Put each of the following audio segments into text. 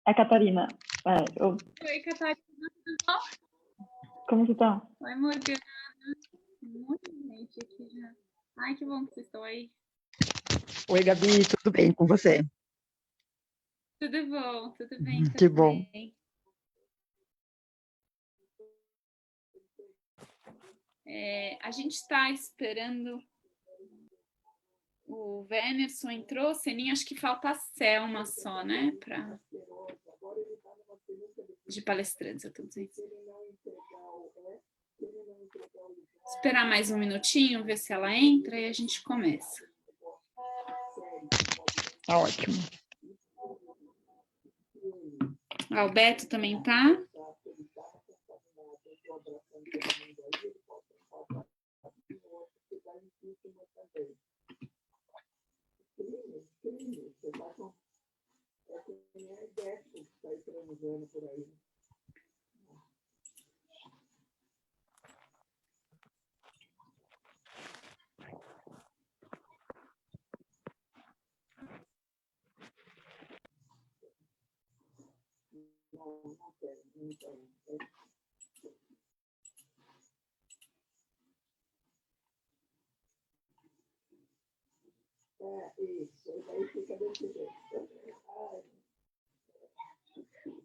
A Catarina. Oi, Catarina, tudo bom? Como você tá? Oi, Morgana. Muita gente aqui já. Ai, que bom que vocês estão aí. Oi, Gabi, tudo bem com você? Tudo bom, tudo bem Que bom. também. A gente está esperando. O Venerson entrou, Seninha, acho que falta a Selma só, né? De palestrantes, eu tô dizendo. Esperar mais um minutinho, ver se ela entra e a gente começa. Ótimo. O Beto também tá.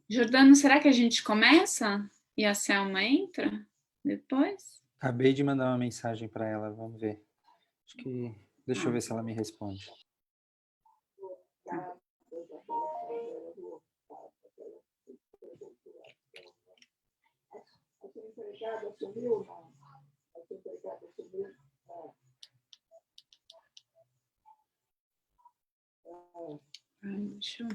Jordano, será que a gente começa? E a Selma entra depois? Acabei de mandar uma mensagem para ela, vamos ver. Acho que... Deixa eu ver se ela me responde. Deixa eu...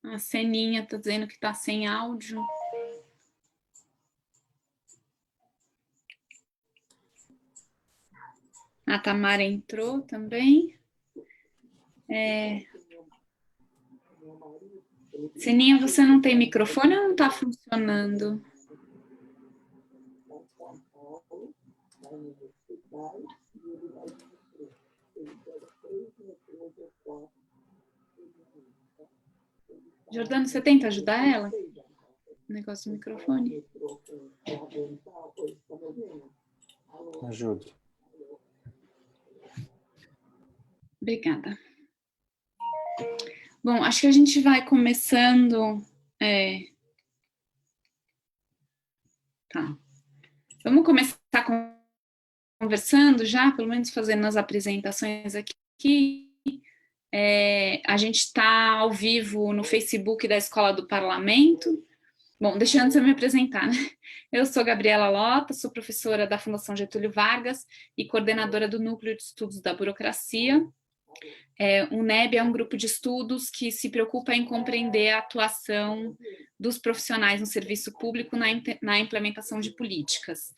A Seninha tá dizendo que tá sem áudio. A Tamara entrou também. Seninha, você não tem microfone ou não tá funcionando? Jordano, você tenta ajudar ela? O negócio do microfone. Ajudo. Obrigada. Bom, acho que a gente vai começando... Tá. Vamos começar conversando já, pelo menos fazendo as apresentações aqui. A gente está ao vivo no Facebook da Escola do Parlamento. Bom, deixa antes eu me apresentar, né? Eu sou Gabriela Lota, sou professora da Fundação Getúlio Vargas e coordenadora do Núcleo de Estudos da Burocracia. O NEB é um grupo de estudos que se preocupa em compreender a atuação dos profissionais no serviço público na implementação de políticas.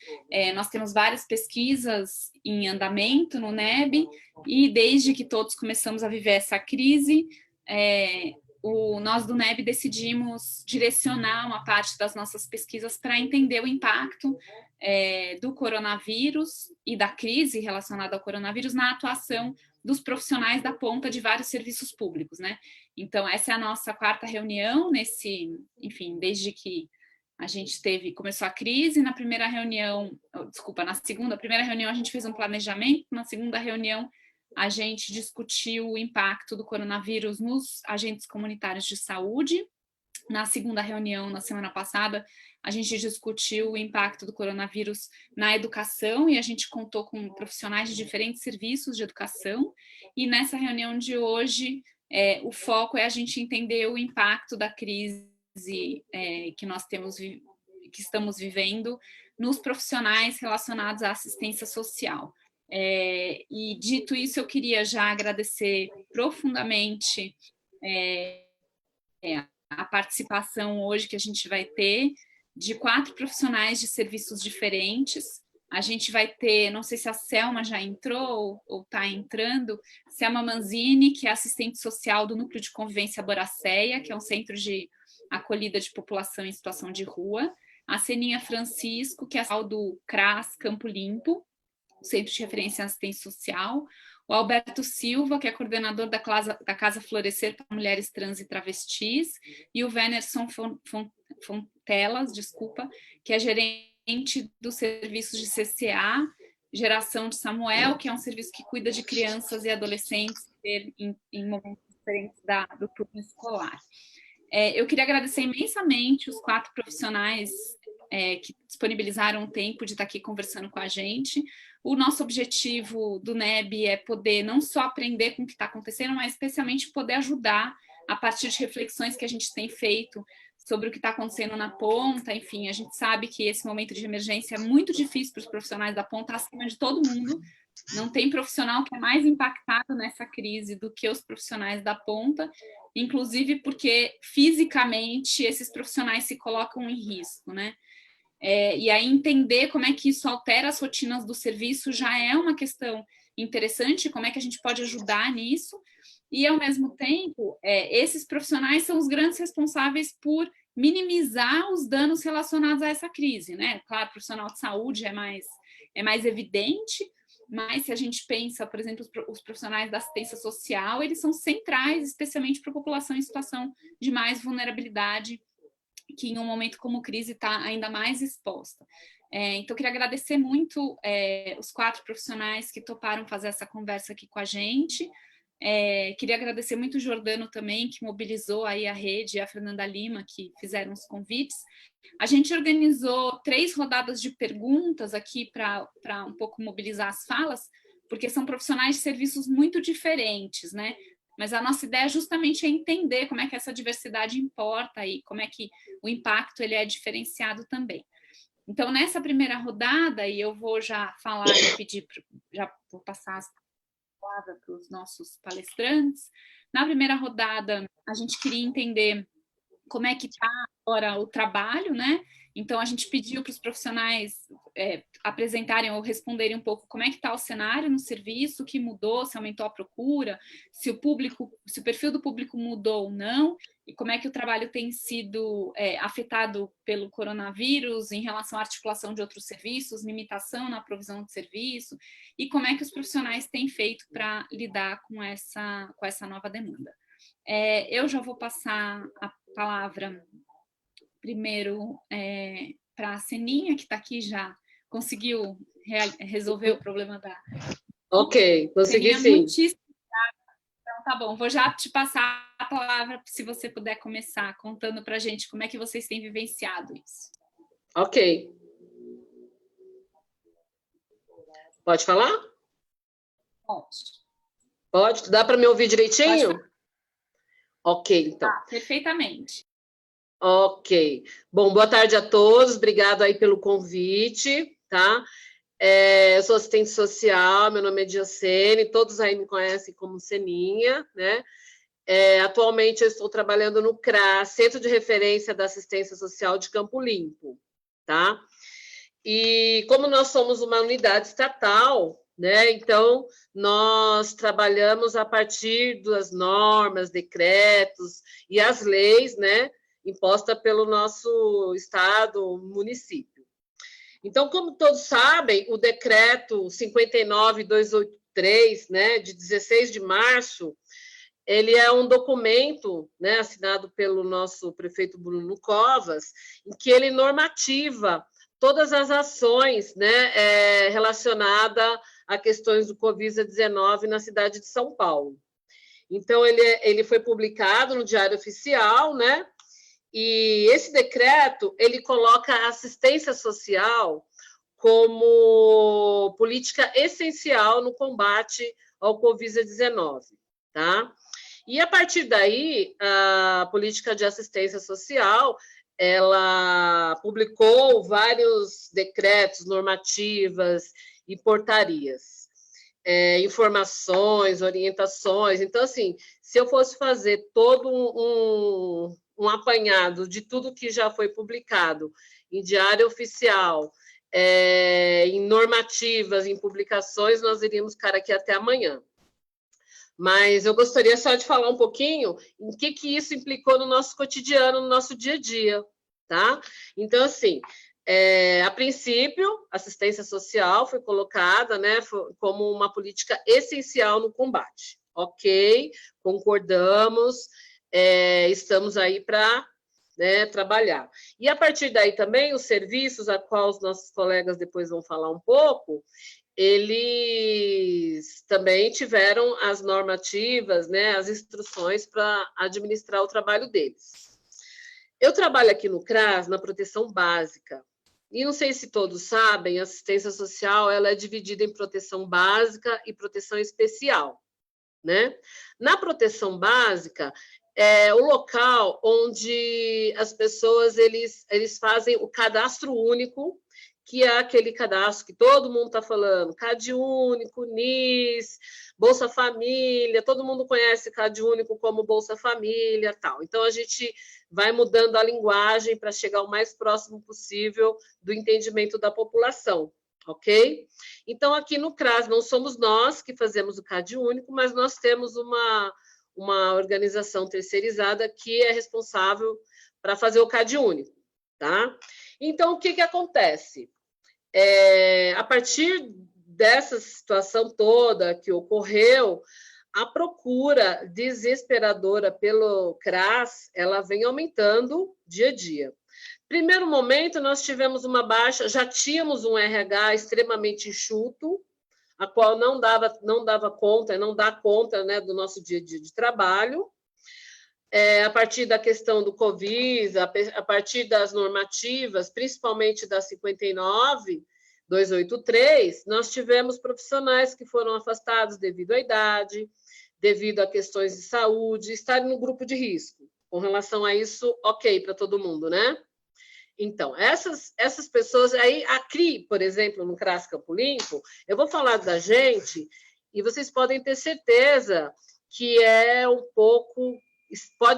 Nós temos várias pesquisas em andamento no NEB e desde que todos começamos a viver essa crise, nós do NEB decidimos direcionar uma parte das nossas pesquisas para entender o impacto do coronavírus e da crise relacionada ao coronavírus na atuação dos profissionais da ponta de vários serviços públicos, né? Então, essa é a nossa quarta reunião enfim, desde que a gente começou a crise. Na primeira reunião, na segunda, primeira reunião a gente fez um planejamento, na segunda reunião a gente discutiu o impacto do coronavírus nos agentes comunitários de saúde. Na segunda reunião, na semana passada, a gente discutiu o impacto do coronavírus na educação e a gente contou com profissionais de diferentes serviços de educação. E nessa reunião de hoje, o foco é a gente entender o impacto da crise que estamos vivendo nos profissionais relacionados à assistência social. E dito isso, eu queria já agradecer profundamente a participação hoje que a gente vai ter de 4 profissionais de serviços diferentes. A gente vai ter, não sei se a Selma já entrou ou está entrando, Selma Manzini, que é assistente social do Núcleo de Convivência Boracéia, que é um centro de acolhida de população em situação de rua, a Seninha Francisco, que é a do CRAS Campo Limpo, Centro de Referência em Assistência Social, o Alberto Silva, que é coordenador da Casa Florescer para Mulheres Trans e Travestis, e o Venerson Fontelas, que é gerente dos serviços de CCA, Geração de Samuel, que é um serviço que cuida de crianças e adolescentes em momentos diferentes do turno escolar. Eu queria agradecer imensamente os 4 profissionais que disponibilizaram o tempo de estar aqui conversando com a gente. O nosso objetivo do NEB é poder não só aprender com o que está acontecendo, mas especialmente poder ajudar a partir de reflexões que a gente tem feito sobre o que está acontecendo na ponta. Enfim, a gente sabe que esse momento de emergência é muito difícil para os profissionais da ponta, acima de todo mundo. Não tem profissional que é mais impactado nessa crise do que os profissionais da ponta, inclusive porque fisicamente esses profissionais se colocam em risco, né? E aí entender como é que isso altera as rotinas do serviço já é uma questão interessante, como é que a gente pode ajudar nisso, e ao mesmo tempo, esses profissionais são os grandes responsáveis por minimizar os danos relacionados a essa crise, né? Claro, o profissional de saúde é mais evidente, mas se a gente pensa, por exemplo, os profissionais da assistência social, eles são centrais, especialmente para a população em situação de mais vulnerabilidade, que em um momento como crise está ainda mais exposta. Então, eu queria agradecer muito os 4 profissionais que toparam fazer essa conversa aqui com a gente. Queria agradecer muito o Jordano também, que mobilizou aí a rede, e a Fernanda Lima, que fizeram os convites. A gente organizou 3 rodadas de perguntas aqui para um pouco mobilizar as falas, porque são profissionais de serviços muito diferentes, né? Mas a nossa ideia justamente é entender como é que essa diversidade importa e como é que o impacto ele é diferenciado também. Então, nessa primeira rodada, e eu vou já falar e pedir, já vou passar as palavras para os nossos palestrantes. Na primeira rodada, a gente queria entender como é que está agora o trabalho, né? Então, a gente pediu para os profissionais apresentarem ou responderem um pouco como é que está o cenário no serviço, o que mudou, se aumentou a procura, se o perfil do público mudou ou não, e como é que o trabalho tem sido afetado pelo coronavírus em relação à articulação de outros serviços, limitação na provisão de serviço, e como é que os profissionais têm feito para lidar com essa nova demanda. Eu já vou passar a palavra primeiro para a Seninha, que está aqui, já conseguiu resolver o problema da... Ok, consegui Seninha, sim. muitíssimo obrigada. Então, tá bom, vou já te passar a palavra, se você puder começar contando para a gente como é que vocês têm vivenciado isso. Ok. Pode falar? Pode. Pode? Dá para me ouvir direitinho? Pode. Ok, então. Perfeitamente. Ok. Bom, boa tarde a todos, obrigado aí pelo convite, tá? Eu sou assistente social, meu nome é Diocene, todos aí me conhecem como Seninha, né? Atualmente eu estou trabalhando no CRAS, Centro de Referência da Assistência Social de Campo Limpo, tá? E como nós somos uma unidade estatal, né? Então, nós trabalhamos a partir das normas, decretos e as leis, né? Imposta pelo nosso estado, município. Então, como todos sabem, o decreto 59.283, né, de 16 de março, ele é um documento, né, assinado pelo nosso prefeito Bruno Covas, em que ele normativa todas as ações, né, relacionadas a questões do Covid-19 na cidade de São Paulo. Então, ele foi publicado no Diário Oficial, né? E esse decreto, ele coloca a assistência social como política essencial no combate ao Covid-19, tá? E, a partir daí, a política de assistência social, ela publicou vários decretos, normativas e portarias, informações, orientações. Então, assim, se eu fosse fazer todo um apanhado de tudo que já foi publicado em diário oficial, em normativas, em publicações, nós iríamos ficar aqui até amanhã. Mas eu gostaria só de falar um pouquinho em que isso implicou no nosso cotidiano, no nosso dia a dia, tá? Então, assim, a princípio, assistência social foi colocada, né, como uma política essencial no combate. Ok, concordamos, estamos aí para, né, trabalhar. E a partir daí também os serviços, a qual os nossos colegas depois vão falar um pouco, eles também tiveram as normativas, né, as instruções para administrar o trabalho deles. Eu trabalho aqui no CRAS, na proteção básica, e não sei se todos sabem, a assistência social ela é dividida em proteção básica e proteção especial, né? Na proteção básica, é o local onde as pessoas eles fazem o cadastro único, que é aquele cadastro que todo mundo está falando, CAD único, NIS, Bolsa Família, todo mundo conhece CAD único como Bolsa Família, tal. Então, a gente vai mudando a linguagem para chegar o mais próximo possível do entendimento da população, ok? Então, aqui no CRAS, não somos nós que fazemos o CAD único, mas nós temos uma organização terceirizada que é responsável para fazer o CAD único, tá? Então, o que acontece? A partir dessa situação toda que ocorreu, a procura desesperadora pelo CRAS, ela vem aumentando dia a dia. Primeiro momento, nós tivemos uma baixa, já tínhamos um RH extremamente enxuto, a qual não dava conta, não dá conta, né, do nosso dia a dia de trabalho. A partir da questão do Covid, a partir das normativas, principalmente da 59.283, nós tivemos profissionais que foram afastados devido à idade, devido a questões de saúde, estarem no grupo de risco. Com relação a isso, ok para todo mundo, né? Então, essas pessoas, aí, a CRI, por exemplo, no CRAS Campo Limpo, eu vou falar da gente, e vocês podem ter certeza que é um pouco...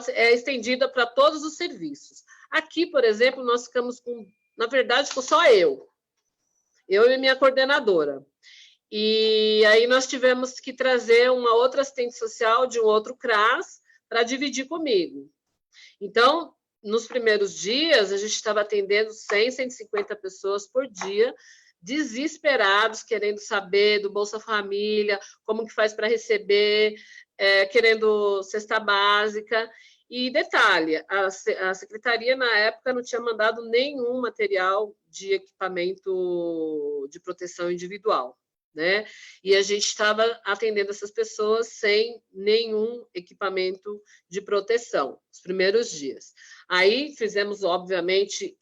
é estendida para todos os serviços. Aqui, por exemplo, nós ficamos com, na verdade, ficou só eu e minha coordenadora. E aí nós tivemos que trazer uma outra assistente social de um outro CRAS para dividir comigo. Então, nos primeiros dias, a gente estava atendendo 100, 150 pessoas por dia, desesperados, querendo saber do Bolsa Família, como que faz para receber, querendo cesta básica. E detalhe, a secretaria, na época, não tinha mandado nenhum material de equipamento de proteção individual, né? E a gente estava atendendo essas pessoas sem nenhum equipamento de proteção, os primeiros dias. Aí fizemos, obviamente,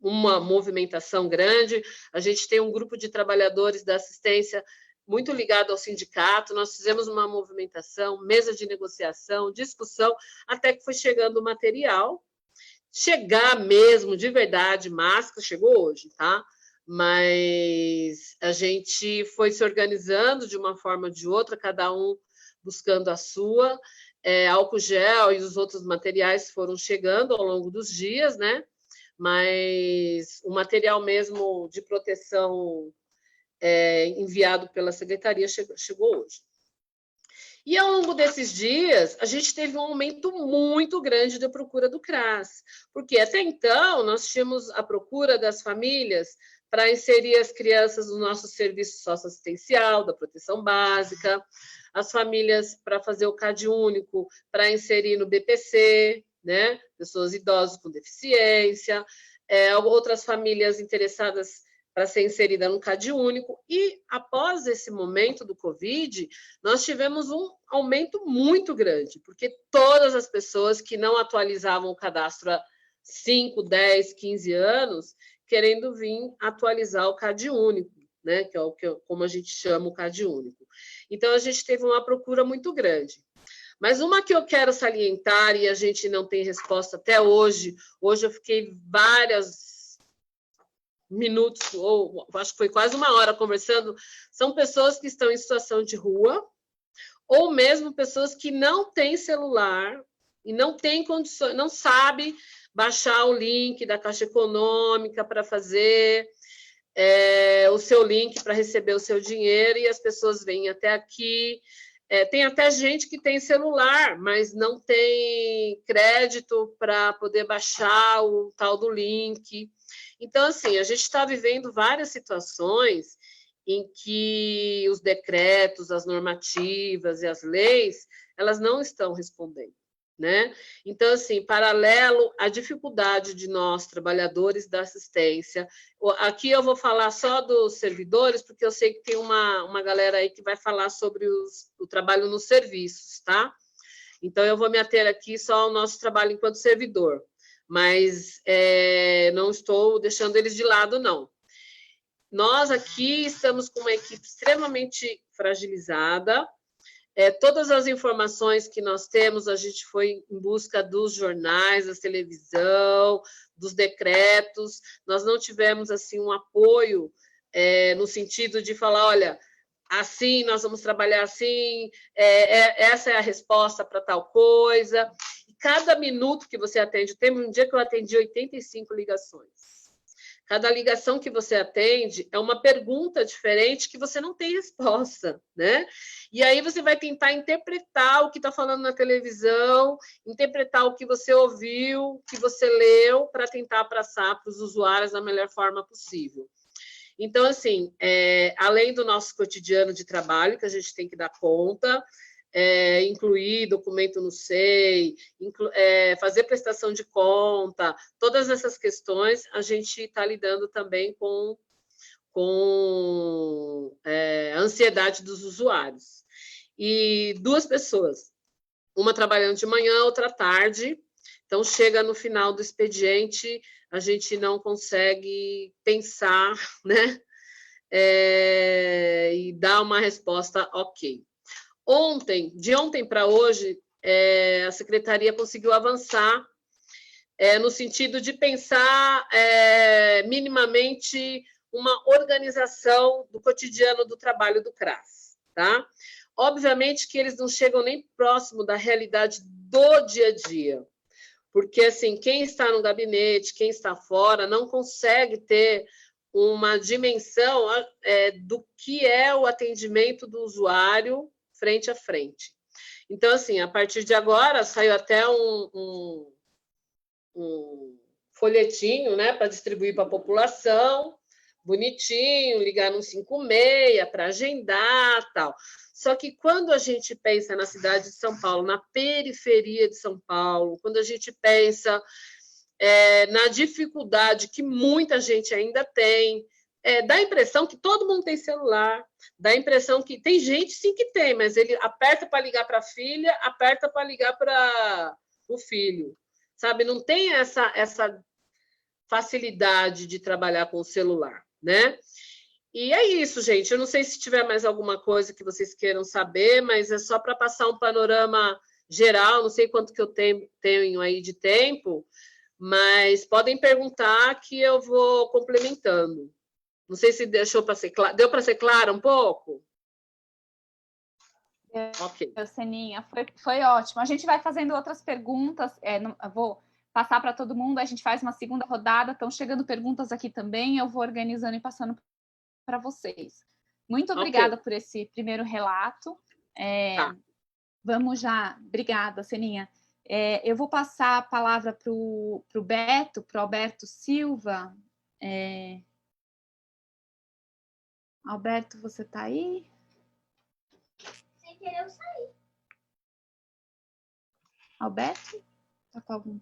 uma movimentação grande, a gente tem um grupo de trabalhadores da assistência muito ligado ao sindicato, nós fizemos uma movimentação, mesa de negociação, discussão, até que foi chegando o material. Chegar mesmo, de verdade, máscara, chegou hoje, tá? Mas a gente foi se organizando de uma forma ou de outra, cada um buscando a sua, álcool gel e os outros materiais foram chegando ao longo dos dias, né? Mas o material mesmo de proteção enviado pela secretaria chegou hoje. E ao longo desses dias, a gente teve um aumento muito grande da procura do CRAS, porque até então nós tínhamos a procura das famílias para inserir as crianças no nosso serviço socioassistencial, da proteção básica, as famílias para fazer o CAD único, para inserir no BPC, né? Pessoas idosas com deficiência, outras famílias interessadas para ser inserida no CAD único. E, após esse momento do Covid, nós tivemos um aumento muito grande, porque todas as pessoas que não atualizavam o cadastro há 5, 10, 15 anos, querendo vir atualizar o CAD único, né? Que é como a gente chama o CAD único. Então, a gente teve uma procura muito grande. Mas uma que eu quero salientar, e a gente não tem resposta até hoje, hoje eu fiquei vários minutos, ou acho que foi quase uma hora conversando, são pessoas que estão em situação de rua, ou mesmo pessoas que não têm celular e não têm condições, não sabem baixar o link da Caixa Econômica para fazer o seu link para receber o seu dinheiro, e as pessoas vêm até aqui. Tem até gente que tem celular, mas não tem crédito para poder baixar o tal do link. Então, assim, a gente está vivendo várias situações em que os decretos, as normativas e as leis, elas não estão respondendo, né? Então, assim, paralelo à dificuldade de nós, trabalhadores da assistência, aqui eu vou falar só dos servidores, porque eu sei que tem uma galera aí que vai falar sobre o trabalho nos serviços, tá? Então, eu vou me ater aqui só ao nosso trabalho enquanto servidor, mas não estou deixando eles de lado, não. Nós aqui estamos com uma equipe extremamente fragilizada. Todas as informações que nós temos, a gente foi em busca dos jornais, da televisão, dos decretos. Nós não tivemos assim um apoio no sentido de falar, olha, assim nós vamos trabalhar assim, essa é a resposta para tal coisa. E cada minuto que você atende, teve um dia que eu atendi 85 ligações. Cada ligação que você atende é uma pergunta diferente que você não tem resposta, né? E aí você vai tentar interpretar o que está falando na televisão, interpretar o que você ouviu, o que você leu, para tentar passar para os usuários da melhor forma possível. Então, assim, além do nosso cotidiano de trabalho, que a gente tem que dar conta, incluir documento no SEI, fazer prestação de conta, todas essas questões, a gente está lidando também com a ansiedade dos usuários. E duas pessoas, uma trabalhando de manhã, outra à tarde, então chega no final do expediente, a gente não consegue pensar, né? E dar uma resposta ok. De ontem para hoje, a Secretaria conseguiu avançar no sentido de pensar minimamente uma organização do cotidiano do trabalho do CRAS, tá? Obviamente que eles não chegam nem próximo da realidade do dia a dia, porque, assim, quem está no gabinete, quem está fora, não consegue ter uma dimensão do que é o atendimento do usuário frente a frente. Então, assim, a partir de agora, saiu até um folhetinho, né, para distribuir para a população, bonitinho, ligar no 56 para agendar, tal. Só que quando a gente pensa na cidade de São Paulo, na periferia de São Paulo, quando a gente pensa na dificuldade que muita gente ainda tem, dá a impressão que todo mundo tem celular, dá a impressão que tem gente sim que tem, mas ele aperta para ligar para a filha, aperta para ligar para o filho, sabe? Não tem essa facilidade de trabalhar com o celular, né? E é isso, gente. Eu não sei se tiver mais alguma coisa que vocês queiram saber, mas é só para passar um panorama geral, não sei quanto que eu tenho aí de tempo, mas podem perguntar que eu vou complementando. Não sei se deu para ser clara um pouco? Ok. Seninha, foi ótimo. A gente vai fazendo outras perguntas, eu vou passar para todo mundo, a gente faz uma segunda rodada, estão chegando perguntas aqui também, eu vou organizando e passando para vocês. Muito obrigada por esse primeiro relato. Tá. Vamos já. Obrigada, Seninha. Eu vou passar a palavra para o Beto, para o Alberto Silva. Alberto, você está aí? Sem querer eu sair. Alberto? Tá com algum...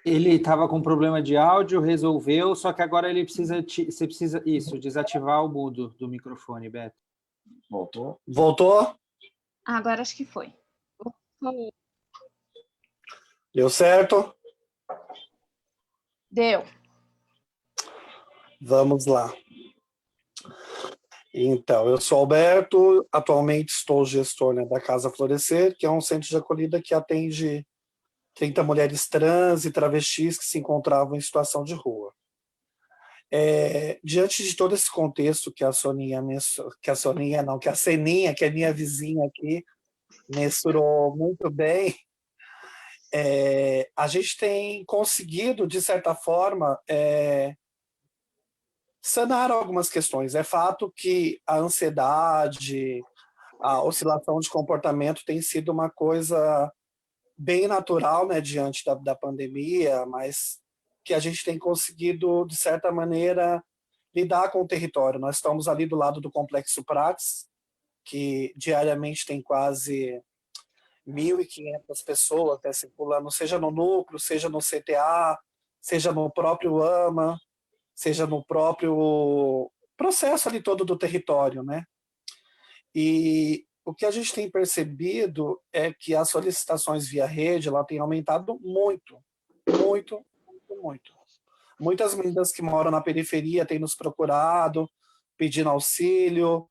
Ele estava com problema de áudio, resolveu, só que agora ele você precisa desativar o mudo do microfone, Beto. Voltou? Agora acho que foi. Deu certo? Deu. Vamos lá. Então, eu sou Alberto, atualmente estou gestor, né, da Casa Florescer, que é um centro de acolhida que atende 30 mulheres trans e travestis que se encontravam em situação de rua. Diante de todo esse contexto que a Seninha, que é minha vizinha aqui, mensurou muito bem, a gente tem conseguido, de certa forma, sanar algumas questões. É fato que a ansiedade, a oscilação de comportamento tem sido uma coisa bem natural, né, diante da pandemia, mas que a gente tem conseguido, de certa maneira, lidar com o território. Nós estamos ali do lado do Complexo Prates, que diariamente tem quase 1.500 pessoas, né, circulando, seja no núcleo, seja no CTA, seja no próprio AMA, seja no próprio processo ali todo do território, né? E o que a gente tem percebido é que as solicitações via rede ela tem aumentado muito, muito, muito, muito. Muitas meninas que moram na periferia têm nos procurado, pedindo auxílio,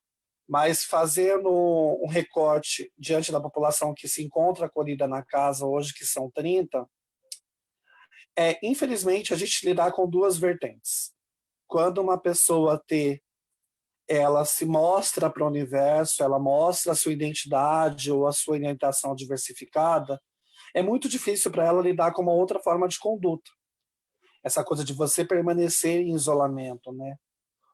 mas fazendo um recorte diante da população que se encontra acolhida na casa hoje, que são 30, infelizmente a gente lidar com duas vertentes. Quando uma pessoa ela se mostra para o universo, ela mostra a sua identidade ou a sua orientação diversificada, é muito difícil para ela lidar com uma outra forma de conduta. Essa coisa de você permanecer em isolamento, né?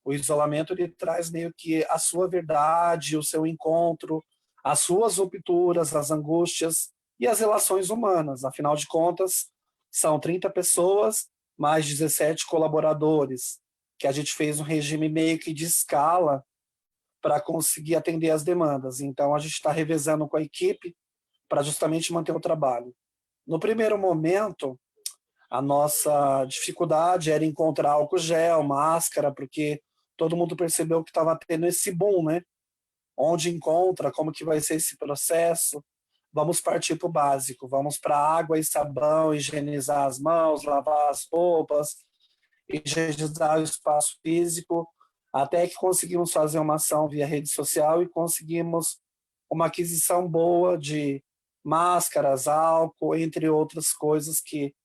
O isolamento ele traz meio que a sua verdade, o seu encontro, as suas rupturas, as angústias e as relações humanas. Afinal de contas, são 30 pessoas, mais 17 colaboradores, que a gente fez um regime meio que de escala para conseguir atender as demandas. Então, a gente está revezando com a equipe para justamente manter o trabalho. No primeiro momento, a nossa dificuldade era encontrar álcool gel, máscara, porque todo mundo percebeu que estava tendo esse boom, né? Onde encontra, como que vai ser esse processo? Vamos partir para o básico, vamos para água e sabão, higienizar as mãos, lavar as roupas, higienizar o espaço físico, até que conseguimos fazer uma ação via rede social e conseguimos uma aquisição boa de máscaras, álcool, entre outras coisas que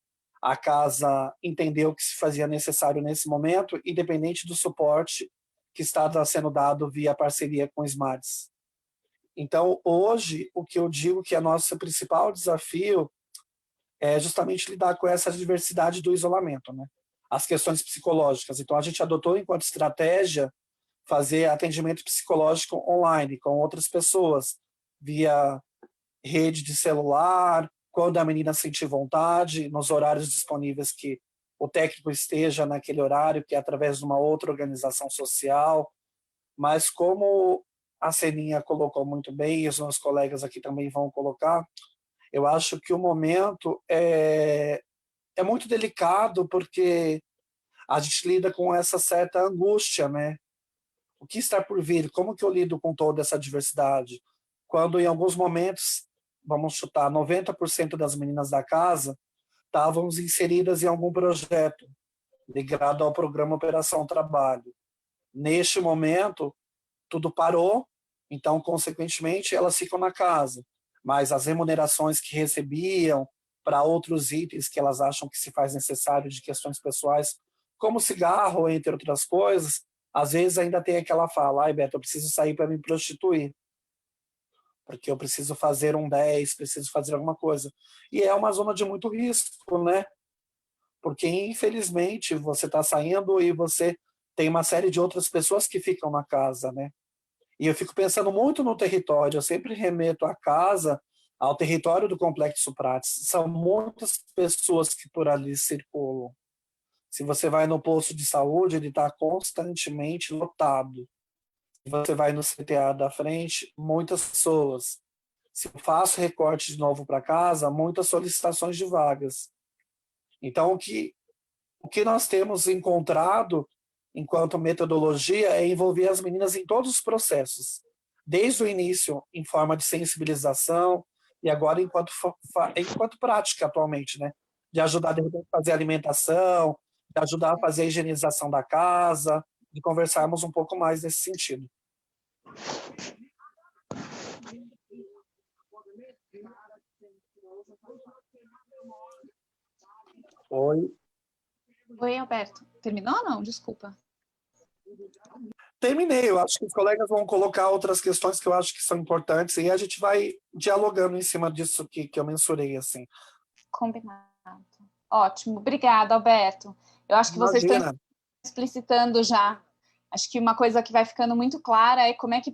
a casa entendeu que se fazia necessário nesse momento, independente do suporte que está sendo dado via parceria com o Smarts. Então, hoje, o que eu digo que é nosso principal desafio é justamente lidar com essa diversidade do isolamento, né? As questões psicológicas. Então, a gente adotou, enquanto estratégia, fazer atendimento psicológico online com outras pessoas, via rede de celular, quando a menina sentir vontade, nos horários disponíveis que o técnico esteja naquele horário, que é através de uma outra organização social. Mas como a Celinha colocou muito bem, e os meus colegas aqui também vão colocar, eu acho que o momento é muito delicado, porque a gente lida com essa certa angústia, né? O que está por vir? Como que eu lido com toda essa diversidade? Quando em alguns momentos, vamos chutar, 90% das meninas da casa estavam inseridas em algum projeto ligado ao programa Operação Trabalho. Neste momento, tudo parou, então, consequentemente, elas ficam na casa. Mas as remunerações que recebiam para outros itens que elas acham que se faz necessário de questões pessoais, como cigarro, entre outras coisas, às vezes ainda tem aquela fala, ai, Beto, eu preciso sair para me prostituir, porque eu preciso fazer um 10, preciso fazer alguma coisa. E é uma zona de muito risco, né? Porque, infelizmente, você está saindo e você tem uma série de outras pessoas que ficam na casa, né? E eu fico pensando muito no território, eu sempre remeto a casa ao território do Complexo Prates. São muitas pessoas que por ali circulam. Se você vai no posto de saúde, ele está constantemente lotado. Se você vai no CTA da frente, muitas pessoas. Se eu faço recorte de novo para casa, muitas solicitações de vagas. Então, o que nós temos encontrado enquanto metodologia é envolver as meninas em todos os processos, desde o início em forma de sensibilização e agora enquanto prática atualmente, né? De ajudar a fazer alimentação, de ajudar a fazer a higienização da casa, de conversarmos um pouco mais nesse sentido. Oi. Oi, Alberto. Terminou ou não? Desculpa. Terminei, eu acho que os colegas vão colocar outras questões que eu acho que são importantes e a gente vai dialogando em cima disso que eu mensurei, assim. Combinado. Ótimo, obrigada, Alberto. Eu acho que vocês estão Imagina. explicitando já. Acho que uma coisa que vai ficando muito clara é como é que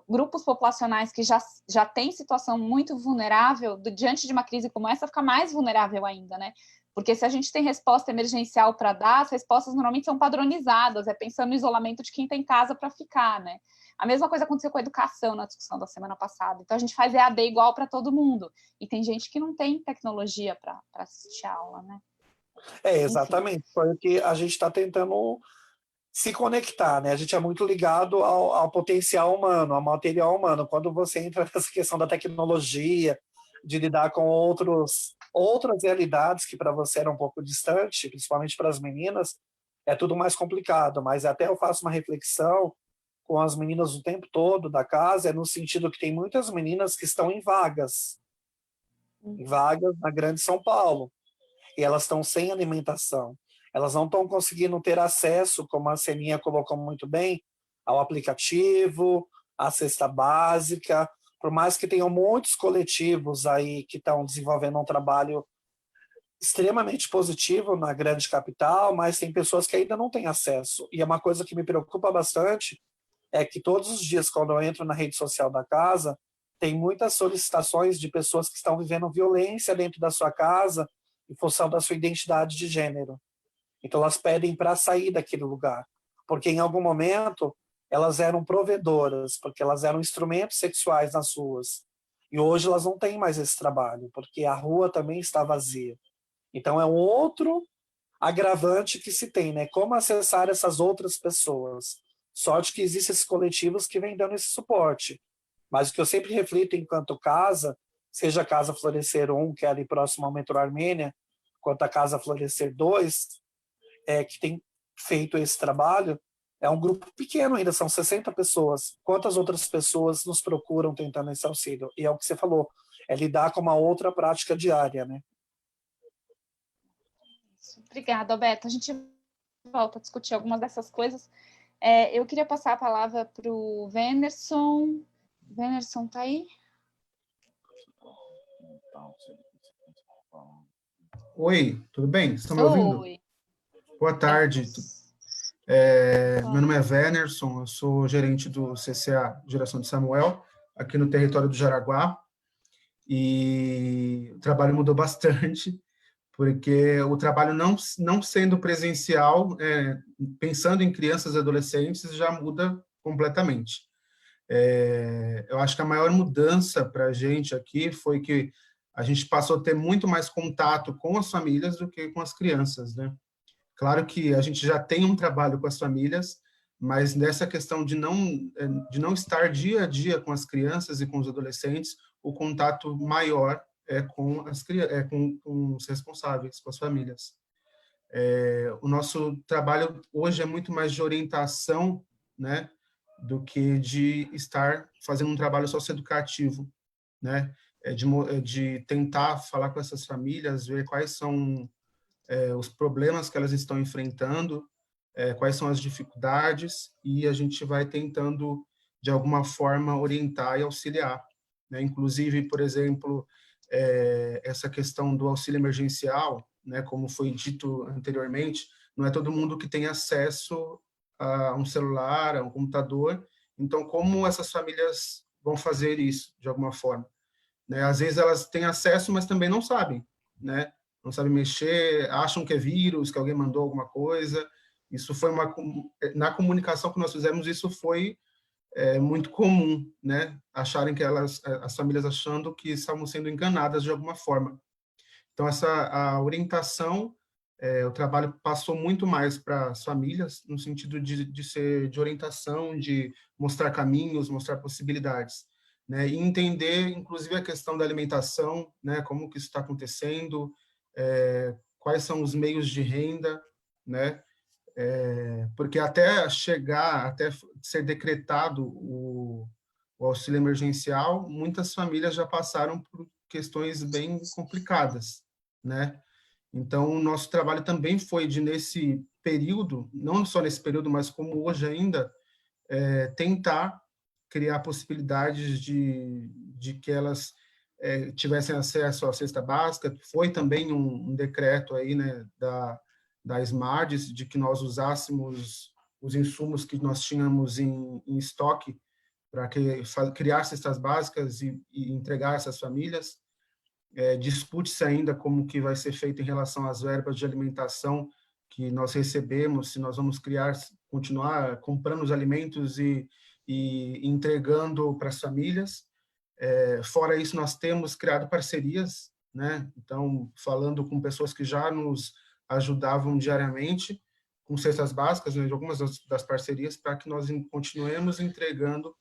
grupos populacionais que já têm situação muito vulnerável, diante de uma crise como essa, fica mais vulnerável ainda, né? Porque se a gente tem resposta emergencial para dar, as respostas normalmente são padronizadas, pensando no isolamento de quem tem casa para ficar, né? A mesma coisa aconteceu com a educação na discussão da semana passada. Então, a gente faz EAD igual para todo mundo. E tem gente que não tem tecnologia para assistir a aula, né? Exatamente. Foi o que a gente está tentando se conectar, né? A gente é muito ligado ao potencial humano, ao material humano. Quando você entra nessa questão da tecnologia, de lidar com outras realidades que para você eram um pouco distante, principalmente para as meninas, é tudo mais complicado. Mas até eu faço uma reflexão com as meninas o tempo todo da casa, no sentido que tem muitas meninas que estão em vagas na Grande São Paulo, e elas estão sem alimentação. Elas não estão conseguindo ter acesso, como a Celinha colocou muito bem, ao aplicativo, à cesta básica, por mais que tenham muitos coletivos aí que estão desenvolvendo um trabalho extremamente positivo na grande capital, mas tem pessoas que ainda não têm acesso. E é uma coisa que me preocupa bastante, é que todos os dias, quando eu entro na rede social da casa, tem muitas solicitações de pessoas que estão vivendo violência dentro da sua casa em função da sua identidade de gênero. Então, elas pedem para sair daquele lugar, porque em algum momento elas eram provedoras, porque elas eram instrumentos sexuais nas ruas. E hoje elas não têm mais esse trabalho, porque a rua também está vazia. Então, é um outro agravante que se tem, né? Como acessar essas outras pessoas. Sorte que existem esses coletivos que vêm dando esse suporte. Mas o que eu sempre reflito enquanto casa, seja a Casa Florescer 1, que é ali próximo ao metrô Armênia, quanto a Casa Florescer 2, que tem feito esse trabalho, é um grupo pequeno ainda, são 60 pessoas. Quantas outras pessoas nos procuram tentando esse auxílio? E é o que você falou, é lidar com uma outra prática diária, né? Obrigada, Alberto. A gente volta a discutir algumas dessas coisas. Eu queria passar a palavra para o Venerson. Venerson, está aí? Oi, tudo bem? Estão me ouvindo? Oi. Boa tarde. Meu nome é Venerson, eu sou gerente do CCA Geração de Samuel, aqui no território do Jaraguá, e o trabalho mudou bastante, porque o trabalho não sendo presencial, pensando em crianças e adolescentes, já muda completamente. Eu acho que a maior mudança para a gente aqui foi que a gente passou a ter muito mais contato com as famílias do que com as crianças, né? Claro que a gente já tem um trabalho com as famílias, mas nessa questão de não estar dia a dia com as crianças e com os adolescentes, o contato maior é com com os responsáveis, com as famílias. O nosso trabalho hoje é muito mais de orientação, né, do que de estar fazendo um trabalho socioeducativo, né? De tentar falar com essas famílias, ver quais são os problemas que elas estão enfrentando, quais são as dificuldades, e a gente vai tentando, de alguma forma, orientar e auxiliar, né? Inclusive, por exemplo, essa questão do auxílio emergencial, né, como foi dito anteriormente, não é todo mundo que tem acesso a um celular, a um computador. Então, como essas famílias vão fazer isso, de alguma forma? Né? Às vezes elas têm acesso, mas também não sabem, né? Não sabem mexer, acham que é vírus, que alguém mandou alguma coisa. Isso foi na comunicação que nós fizemos, isso foi muito comum, né? Acharem que as famílias achando que estavam sendo enganadas de alguma forma. Então, a orientação, o trabalho passou muito mais para as famílias, no sentido de ser de orientação, de mostrar caminhos, mostrar possibilidades, né? E entender, inclusive, a questão da alimentação, né? Como que isso está acontecendo, quais são os meios de renda, né? Porque até ser decretado o auxílio emergencial, muitas famílias já passaram por questões bem complicadas, né? Então, o nosso trabalho também foi nesse período, não só nesse período, mas como hoje ainda, tentar criar possibilidades de que elas tivessem acesso à cesta básica. Foi também um decreto aí, né, da SMARDES, de que nós usássemos os insumos que nós tínhamos em estoque para criar cestas básicas e entregar essas famílias. Discute-se ainda como que vai ser feito em relação às verbas de alimentação que nós recebemos, se nós vamos continuar comprando os alimentos e entregando para as famílias. Fora isso, nós temos criado parcerias, né? Então, falando com pessoas que já nos ajudavam diariamente com cestas básicas, né, de algumas das parcerias, para que nós continuemos entregando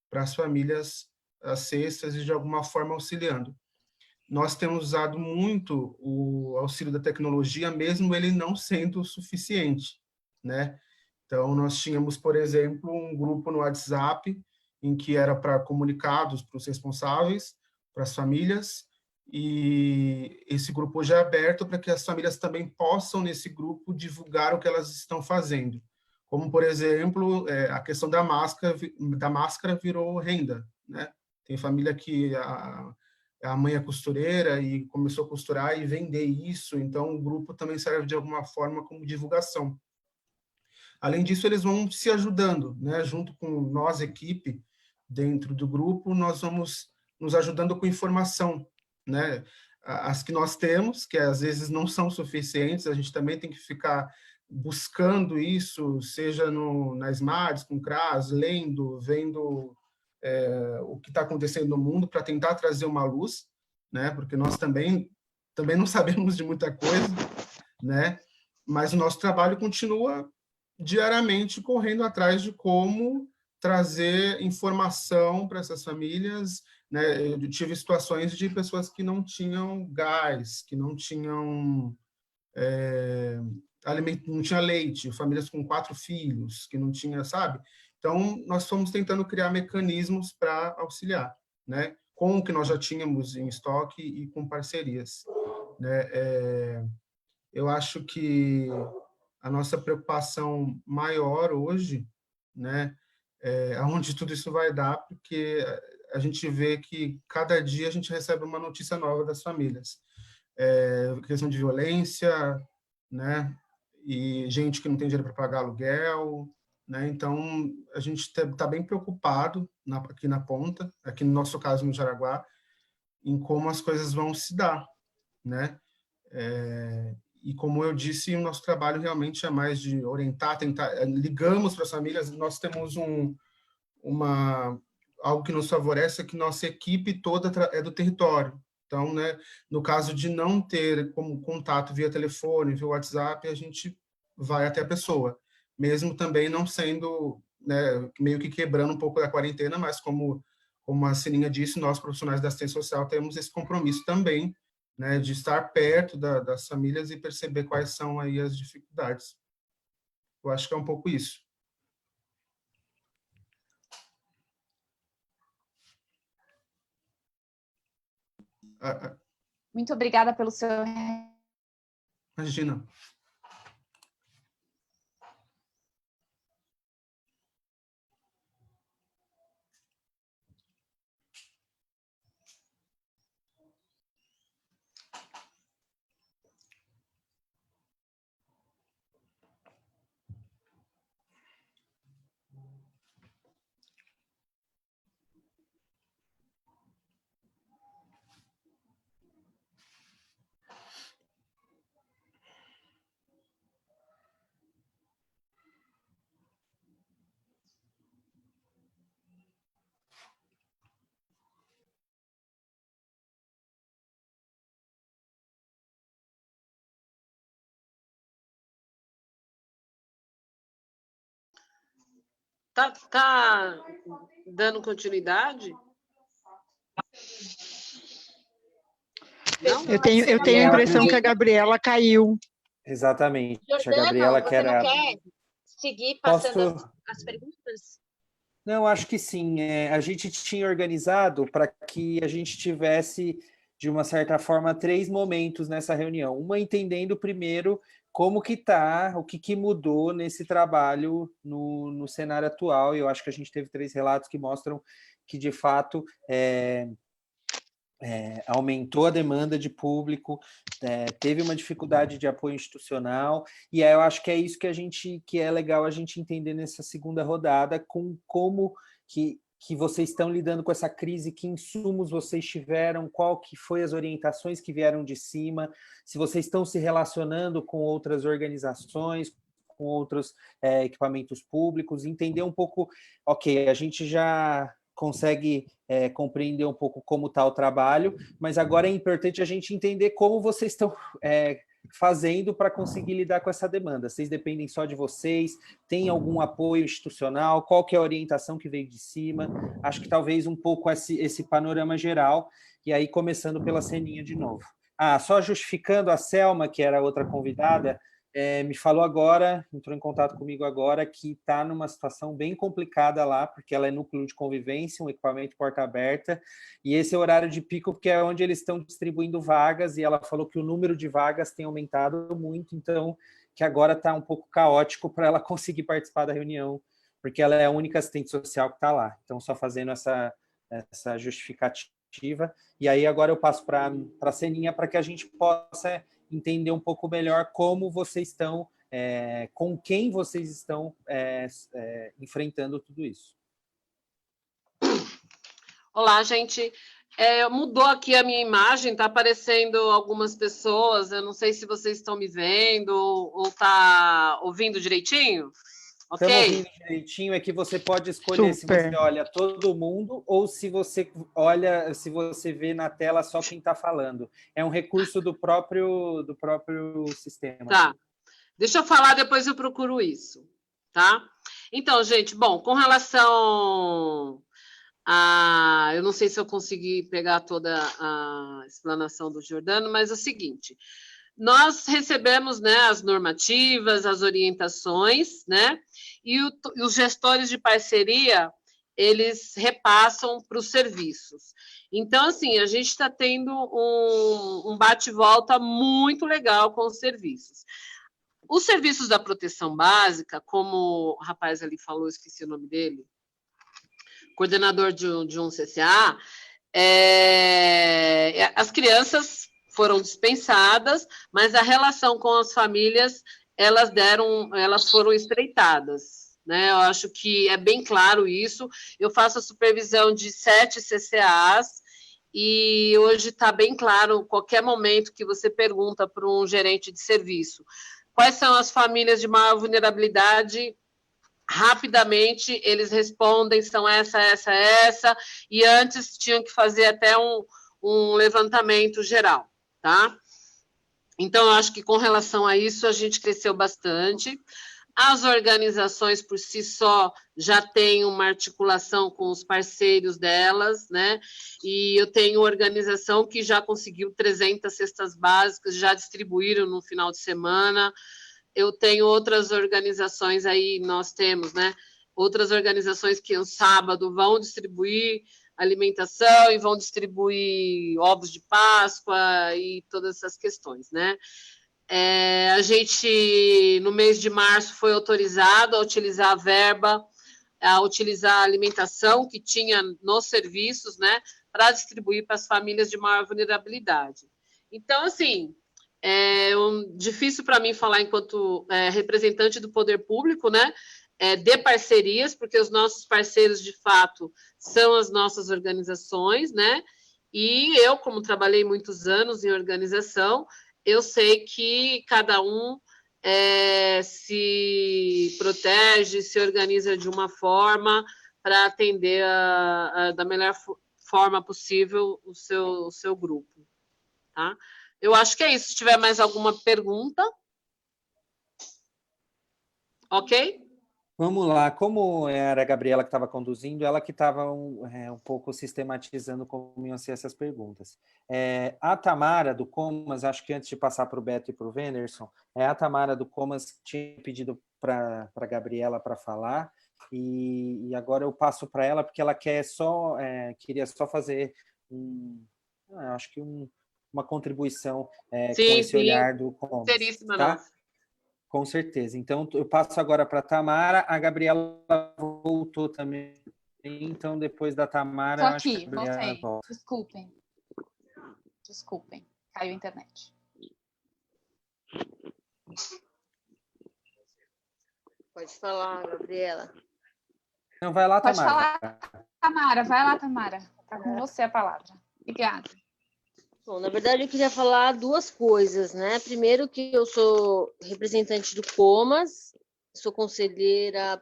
para as famílias as cestas e, de alguma forma, auxiliando. Nós temos usado muito o auxílio da tecnologia, mesmo ele não sendo suficiente, né? Então, nós tínhamos, por exemplo, um grupo no WhatsApp, em que era para comunicados para os responsáveis, para as famílias, e esse grupo hoje é aberto para que as famílias também possam, nesse grupo, divulgar o que elas estão fazendo. Como, por exemplo, a questão da máscara virou renda, né? Tem família que a mãe é costureira e começou a costurar e vender isso, então o grupo também serve de alguma forma como divulgação. Além disso, eles vão se ajudando, né? Junto com nós, equipe, dentro do grupo, nós vamos nos ajudando com informação, né? As que nós temos, que às vezes não são suficientes, a gente também tem que ficar buscando isso, seja na SMARDES, com CRAS, lendo, vendo o que está acontecendo no mundo, para tentar trazer uma luz, né? Porque nós também não sabemos de muita coisa, né? Mas o nosso trabalho continua diariamente correndo atrás de como trazer informação para essas famílias, né? Eu tive situações de pessoas que não tinham gás, que não tinham alimento, não tinha leite, famílias com 4 filhos, que não tinha, sabe? Então, nós fomos tentando criar mecanismos para auxiliar, né? Com o que nós já tínhamos em estoque e com parcerias, né? Eu acho que a nossa preocupação maior hoje, né, aonde tudo isso vai dar, porque a gente vê que cada dia a gente recebe uma notícia nova das famílias. Questão de violência, né, e gente que não tem dinheiro para pagar aluguel, né, então a gente está bem preocupado aqui na ponta, aqui no nosso caso no Jaraguá, em como as coisas vão se dar, né. E como eu disse, o nosso trabalho realmente é mais de orientar, tentar, ligamos para as famílias, nós temos algo que nos favorece, é que nossa equipe toda é do território. Então, né, no caso de não ter como contato via telefone, via WhatsApp, a gente vai até a pessoa, mesmo também não sendo, né, meio que quebrando um pouco da quarentena, mas como a Sininha disse, nós profissionais da assistência social temos esse compromisso também, né, de estar perto das famílias e perceber quais são aí as dificuldades. Eu acho que é um pouco isso. Muito obrigada pelo seu... Imagina. Tá dando continuidade? Não? Eu tenho a impressão que a Gabriela caiu. Exatamente. A Jordana, Gabriela você não quer seguir passando as perguntas? Não, acho que sim. A gente tinha organizado para que a gente tivesse, de uma certa forma, 3 momentos nessa reunião. Uma entendendo primeiro como que está, o que mudou nesse trabalho no cenário atual. E eu acho que a gente teve 3 relatos que mostram que, de fato, aumentou a demanda de público, teve uma dificuldade de apoio institucional, e aí eu acho que é isso que é legal a gente entender nessa segunda rodada, com como que vocês estão lidando com essa crise, que insumos vocês tiveram, qual que foi as orientações que vieram de cima, se vocês estão se relacionando com outras organizações, com outros equipamentos públicos, entender um pouco, ok, a gente já consegue compreender um pouco como está o trabalho, mas agora é importante a gente entender como vocês estão fazendo para conseguir lidar com essa demanda. Vocês dependem só de vocês? Tem algum apoio institucional? Qual que é a orientação que veio de cima? Acho que talvez um pouco esse panorama geral, e aí começando pela Seninha de novo. Só justificando, a Selma, que era a outra convidada, me falou agora, entrou em contato comigo agora, que está numa situação bem complicada lá, porque ela é núcleo de convivência, um equipamento porta aberta, e esse é o horário de pico, porque é onde eles estão distribuindo vagas, e ela falou que o número de vagas tem aumentado muito, então que agora está um pouco caótico para ela conseguir participar da reunião, porque ela é a única assistente social que está lá. Então, só fazendo essa justificativa. E aí agora eu passo para a Seninha para que a gente possa entender um pouco melhor como vocês estão, com quem vocês estão enfrentando tudo isso. Olá, gente. Mudou aqui a minha imagem, está aparecendo algumas pessoas, eu não sei se vocês estão me vendo ou está ouvindo direitinho. Ok? Estamos ouvindo direitinho, é que você pode escolher se você olha todo mundo ou se você vê na tela só quem está falando. É um recurso do próprio sistema. Tá. Deixa eu falar, depois eu procuro isso, tá? Então, gente, bom, com relação eu não sei se eu consegui pegar toda a explanação do Giordano, mas é o seguinte, nós recebemos, né, as normativas, as orientações, né, e os gestores de parceria, eles repassam para os serviços. Então, assim, a gente está tendo um bate-volta muito legal com os serviços. Os serviços da proteção básica, como o rapaz ali falou, esqueci o nome dele, coordenador de um CCA, as crianças foram dispensadas, mas a relação com as famílias, elas foram estreitadas, né? Eu acho que é bem claro isso. Eu faço a supervisão de 7 CCAs e hoje está bem claro, qualquer momento que você pergunta para um gerente de serviço quais são as famílias de maior vulnerabilidade, rapidamente eles respondem, são essa, e antes tinham que fazer até um levantamento geral, tá? Então, eu acho que com relação a isso, a gente cresceu bastante. As organizações, por si só, já têm uma articulação com os parceiros delas, né? E eu tenho organização que já conseguiu 300 cestas básicas, já distribuíram no final de semana. Eu tenho outras organizações aí, nós temos, né? Outras organizações que no sábado vão distribuir alimentação e vão distribuir ovos de Páscoa e todas essas questões, né? A gente, no mês de março, foi autorizado a utilizar a verba, a utilizar a alimentação que tinha nos serviços, né? Para distribuir para as famílias de maior vulnerabilidade. Então, assim, difícil para mim falar enquanto representante do poder público, né? De parcerias, porque os nossos parceiros, de fato, são as nossas organizações, né? E eu, como trabalhei muitos anos em organização, eu sei que cada um se protege, se organiza de uma forma para atender da melhor forma possível o seu grupo, tá? Eu acho que é isso. Se tiver mais alguma pergunta. Ok? Vamos lá. Como era a Gabriela que estava conduzindo, ela que estava um pouco sistematizando como iam ser essas perguntas. A Tamara do Comas, acho que antes de passar para o Beto e para o Wenderson, a Tamara do Comas tinha pedido para a Gabriela para falar, e agora eu passo para ela, porque ela queria só fazer acho que uma contribuição com esse olhar do Comas. Seríssima, tá? nossa. Com certeza. Então, eu passo agora para a Tamara. A Gabriela voltou também. Então, depois da Tamara... Estou aqui, voltei. Desculpem. Desculpem, caiu a internet. Pode falar, Gabriela. Não, vai lá, Pode Tamara. falar, Tamara. Vai lá, Tamara. Está com você a palavra. Obrigada. Bom, na verdade, eu queria falar duas coisas, né? Primeiro, que eu sou representante do Comas, sou conselheira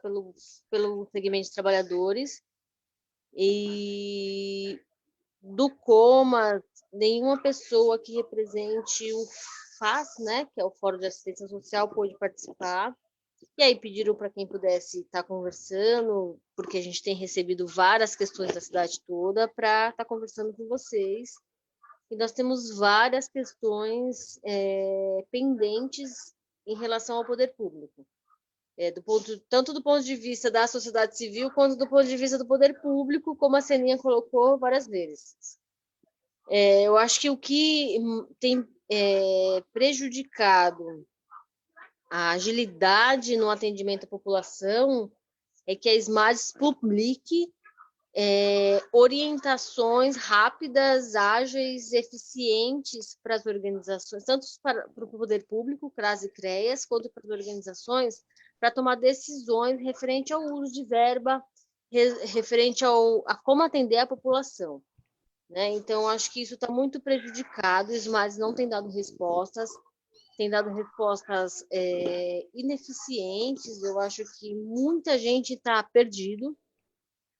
pelo segmento de trabalhadores, e do Comas, nenhuma pessoa que represente o FAS, né, que é o Fórum de Assistência Social, pôde participar. E aí pediram para quem pudesse estar conversando, porque a gente tem recebido várias questões da cidade toda, para estar conversando com vocês. E nós temos várias questões pendentes em relação ao poder público. Tanto do ponto de vista da sociedade civil, quanto do ponto de vista do poder público, como a Seninha colocou várias vezes. Eu acho que o que tem prejudicado a agilidade no atendimento à população é que a SMADES publique orientações rápidas, ágeis, eficientes para as organizações, tanto para o poder público, CRAS e CREAS, quanto para as organizações, para tomar decisões referente ao uso de verba, referente a como atender a população. Né? Então, acho que isso está muito prejudicado, os SMADES não têm dado respostas, ineficientes. Eu acho que muita gente está perdido.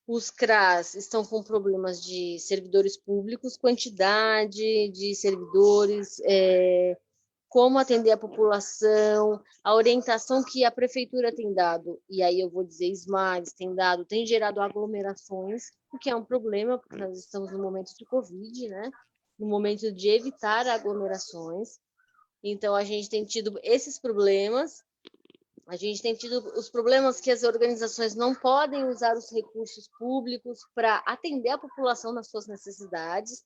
Os CRAS estão com problemas de servidores públicos, quantidade de servidores, como atender a população, a orientação que a prefeitura tem dado, e aí eu vou dizer SMADES tem gerado aglomerações, o que é um problema, porque nós estamos no momento de Covid, né? No momento de evitar aglomerações. Então, a gente tem tido esses problemas, a gente tem tido os problemas que as organizações não podem usar os recursos públicos para atender a população nas suas necessidades.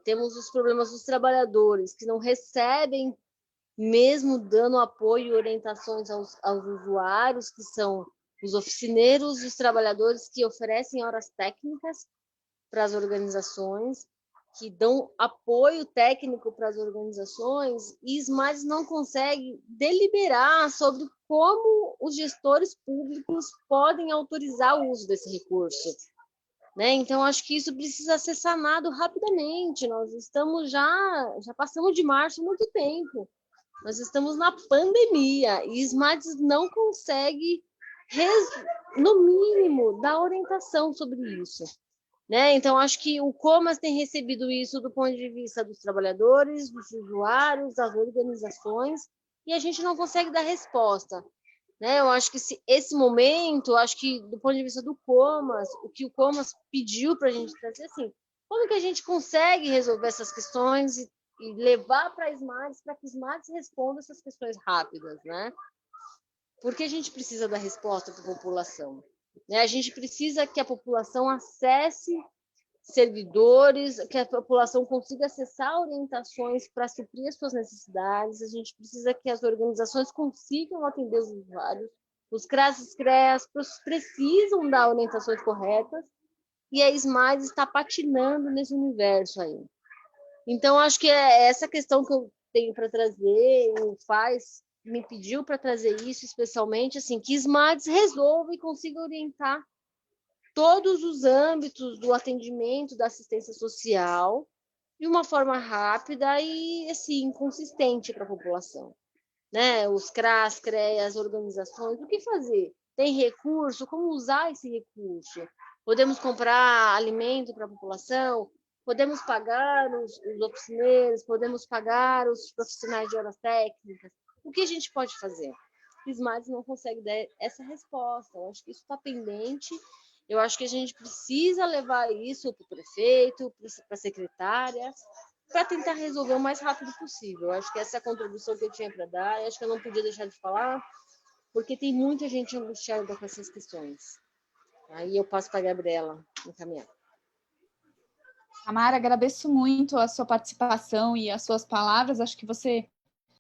Temos os problemas dos trabalhadores, que não recebem, mesmo dando apoio e orientações aos usuários, que são os oficineiros e os trabalhadores que oferecem horas técnicas para as organizações, que dão apoio técnico para as organizações, e SMADES não consegue deliberar sobre como os gestores públicos podem autorizar o uso desse recurso. Né? Então, acho que isso precisa ser sanado rapidamente. Nós estamos já passamos de março há muito tempo. Nós estamos na pandemia e SMADES não consegue, no mínimo, dar orientação sobre isso. Né? Então, acho que o Comas tem recebido isso do ponto de vista dos trabalhadores, dos usuários, das organizações, e a gente não consegue dar resposta. Né? Eu acho que esse momento, acho que do ponto de vista do Comas, o que o Comas pediu para a gente trazer, assim, como que a gente consegue resolver essas questões e levar para a SMADES, para que a SMADES responda essas questões rápidas, né? Porque a gente precisa dar resposta para a população. Né? A gente precisa que a população acesse servidores, que a população consiga acessar orientações para suprir as suas necessidades. A gente precisa que as organizações consigam atender os usuários. Os CRAS e CREAS precisam dar orientações corretas, e a SMADES está patinando nesse universo aí. Então, acho que é essa questão que eu tenho para trazer, o FAS me pediu para trazer isso, especialmente, assim, que SMADES resolva e consiga orientar todos os âmbitos do atendimento da assistência social de uma forma rápida e, assim, consistente para a população. Né? Os CRAS, CREAS, organizações, o que fazer? Tem recurso? Como usar esse recurso? Podemos comprar alimento para a população? Podemos pagar os oficineiros? Podemos pagar os profissionais de horas técnicas? O que a gente pode fazer? O SMADES não consegue dar essa resposta. Eu acho que isso está pendente. Eu acho que a gente precisa levar isso para o prefeito, para a secretária, para tentar resolver o mais rápido possível. Eu acho que essa é a contribuição que eu tinha para dar. Eu acho que eu não podia deixar de falar, porque tem muita gente angustiada com essas questões. Aí eu passo para a Gabriela encaminhar. Tamara, agradeço muito a sua participação e as suas palavras. Acho que você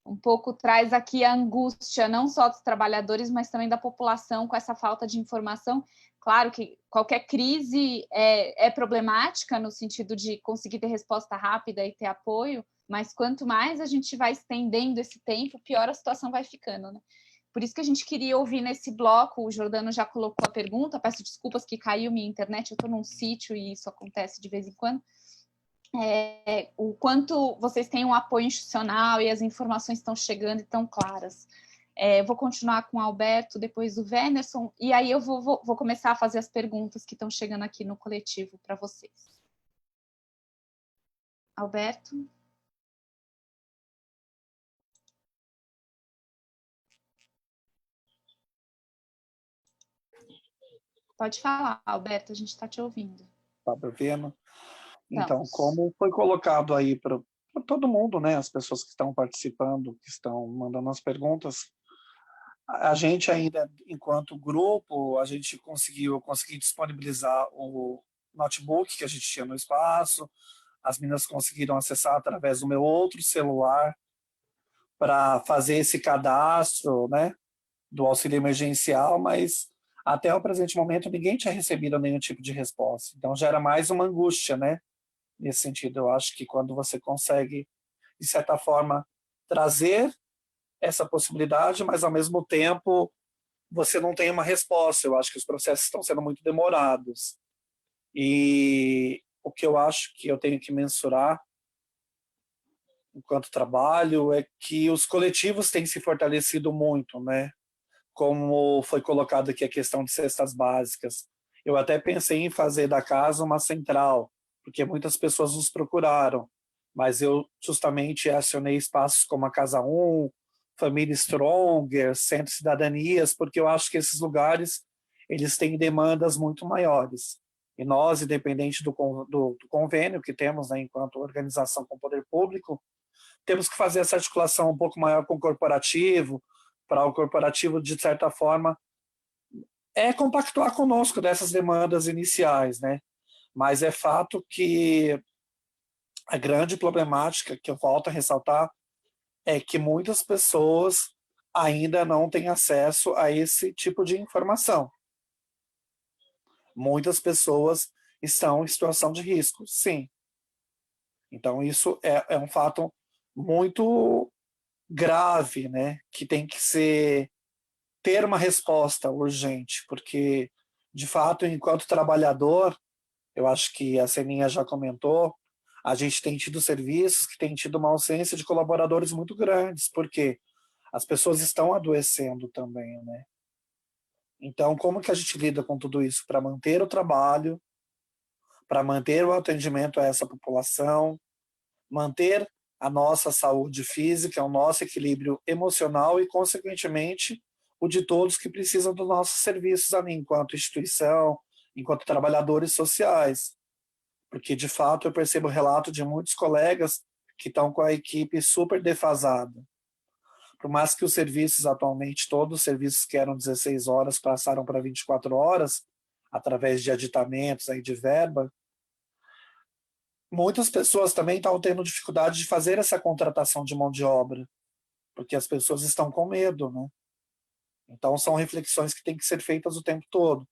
um pouco traz aqui a angústia, não só dos trabalhadores, mas também da população com essa falta de informação. Claro que qualquer crise é problemática no sentido de conseguir ter resposta rápida e ter apoio, mas quanto mais a gente vai estendendo esse tempo, pior a situação vai ficando, né? Por isso que a gente queria ouvir nesse bloco, o Jordano já colocou a pergunta, peço desculpas que caiu minha internet, eu estou num sítio e isso acontece de vez em quando, o quanto vocês têm um apoio institucional e as informações estão chegando e estão claras. Vou continuar com o Alberto, depois o Wennerson, e aí eu vou começar a fazer as perguntas que estão chegando aqui no coletivo para vocês. Alberto? Pode falar, Alberto, a gente está te ouvindo. Tá me vendo? Então, como foi colocado aí para todo mundo, né, as pessoas que estão participando, que estão mandando as perguntas, a gente ainda, enquanto grupo, a gente conseguiu disponibilizar o notebook que a gente tinha no espaço, as meninas conseguiram acessar através do meu outro celular para fazer esse cadastro, né, do auxílio emergencial, mas até o presente momento ninguém tinha recebido nenhum tipo de resposta. Então já era mais uma angústia, né? Nesse sentido, eu acho que quando você consegue, de certa forma, trazer essa possibilidade, mas ao mesmo tempo você não tem uma resposta. Eu acho que os processos estão sendo muito demorados. E o que eu acho que eu tenho que mensurar enquanto trabalho é que os coletivos têm se fortalecido muito, né? Como foi colocado aqui a questão de cestas básicas. Eu até pensei em fazer da casa uma central, porque muitas pessoas nos procuraram, mas eu justamente acionei espaços como a Casa 1, Família Stronger, Centro Cidadanias, porque eu acho que esses lugares eles têm demandas muito maiores. E nós, independente do convênio que temos, né, enquanto organização com o poder público, temos que fazer essa articulação um pouco maior com o corporativo, para o corporativo, de certa forma, compactuar conosco dessas demandas iniciais, né? Mas é fato que a grande problemática que eu volto a ressaltar é que muitas pessoas ainda não têm acesso a esse tipo de informação. Muitas pessoas estão em situação de risco, sim. Então isso é um fato muito grave, né? Que tem que ter uma resposta urgente, porque, de fato, enquanto trabalhador, eu acho que a Seninha já comentou, a gente tem tido serviços que têm tido uma ausência de colaboradores muito grandes, porque as pessoas estão adoecendo também, né? Então, como que a gente lida com tudo isso para manter o trabalho, para manter o atendimento a essa população, manter a nossa saúde física, o nosso equilíbrio emocional e, consequentemente, o de todos que precisam dos nossos serviços ali, enquanto instituição, enquanto trabalhadores sociais. Porque, de fato, eu percebo o relato de muitos colegas que estão com a equipe super defasada. Por mais que os serviços atualmente, todos os serviços que eram 16 horas passaram para 24 horas, através de aditamentos aí de verba, muitas pessoas também estão tendo dificuldade de fazer essa contratação de mão de obra, porque as pessoas estão com medo, né? Então, são reflexões que têm que ser feitas o tempo todo.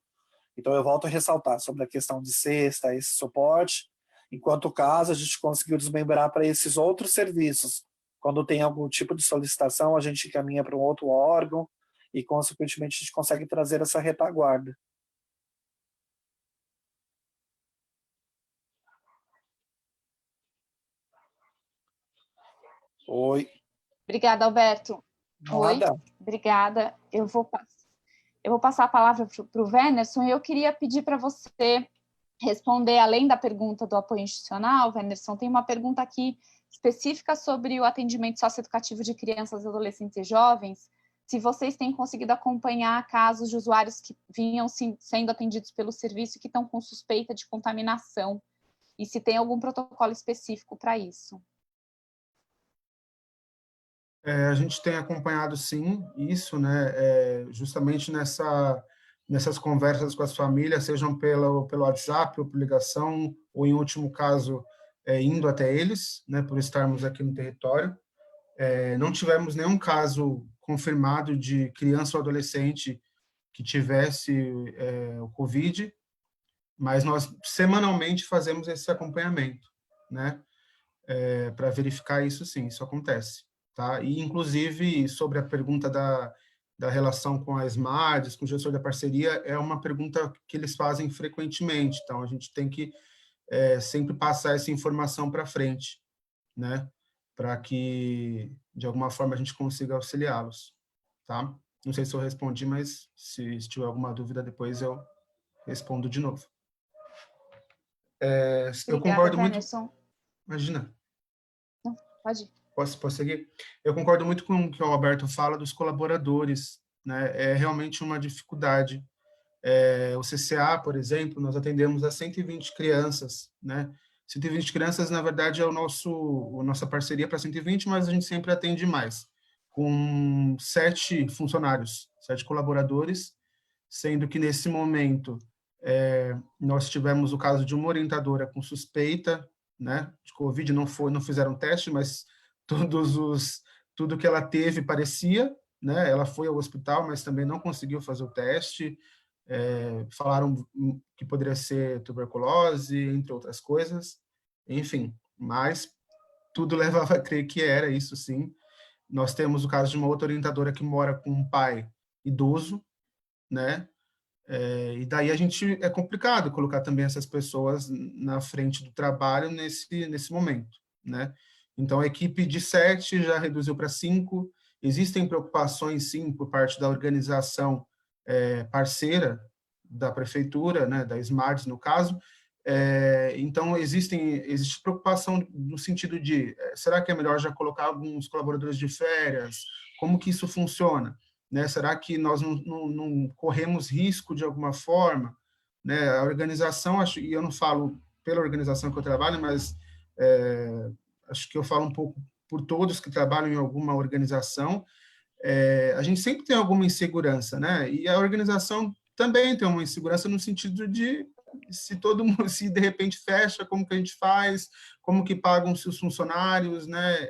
Então, eu volto a ressaltar sobre a questão de cesta, esse suporte. Enquanto caso, a gente conseguiu desmembrar para esses outros serviços. Quando tem algum tipo de solicitação, a gente encaminha para um outro órgão e, consequentemente, a gente consegue trazer essa retaguarda. Oi. Obrigada, Alberto. Nada. Oi, obrigada. Eu vou passar a palavra para o Wennerson e eu queria pedir para você responder, além da pergunta do apoio institucional, Wennerson, tem uma pergunta aqui específica sobre o atendimento socioeducativo de crianças, adolescentes e jovens, se vocês têm conseguido acompanhar casos de usuários que vinham sendo atendidos pelo serviço e que estão com suspeita de contaminação, e se tem algum protocolo específico para isso. A gente tem acompanhado, sim, isso, né, justamente nessas conversas com as famílias, sejam pelo WhatsApp, ou por ligação, ou, em último caso, indo até eles, né, por estarmos aqui no território. Não tivemos nenhum caso confirmado de criança ou adolescente que tivesse o Covid, mas nós semanalmente fazemos esse acompanhamento, né? Para verificar isso, sim, isso acontece, tá? E, inclusive, sobre a pergunta da relação com as MADs, com o gestor da parceria, é uma pergunta que eles fazem frequentemente, então a gente tem que sempre passar essa informação para frente, né? Para que, de alguma forma, a gente consiga auxiliá-los, tá? Não sei se eu respondi, mas se tiver alguma dúvida, depois eu respondo de novo. Eu concordo muito... Imagina. Não, pode ir. Posso seguir? Eu concordo muito com o que o Alberto fala dos colaboradores, né? É realmente uma dificuldade. O CCA, por exemplo, nós atendemos a 120 crianças, né? 120 crianças, na verdade, é a nossa parceria para 120, mas a gente sempre atende mais, com 7 funcionários, 7 colaboradores, sendo que, nesse momento, nós tivemos o caso de uma orientadora com suspeita, né, de Covid, não fizeram teste, mas tudo que ela teve parecia, né, ela foi ao hospital, mas também não conseguiu fazer o teste, falaram que poderia ser tuberculose, entre outras coisas, enfim, mas tudo levava a crer que era isso, sim. Nós temos o caso de uma outra orientadora que mora com um pai idoso, né, e daí é complicado colocar também essas pessoas na frente do trabalho nesse momento, né. Então, a equipe de 7 já reduziu para 5, existem preocupações, sim, por parte da organização parceira da prefeitura, né, da SMADs, no caso. Então, existe preocupação no sentido de, será que é melhor já colocar alguns colaboradores de férias? Como que isso funciona? Né? Será que nós não corremos risco de alguma forma? Né? A organização, e eu não falo pela organização que eu trabalho, mas acho que eu falo um pouco por todos que trabalham em alguma organização, a gente sempre tem alguma insegurança, né? E a organização também tem uma insegurança no sentido de se todo mundo, se de repente fecha, como que a gente faz, como que pagam-se os funcionários, né?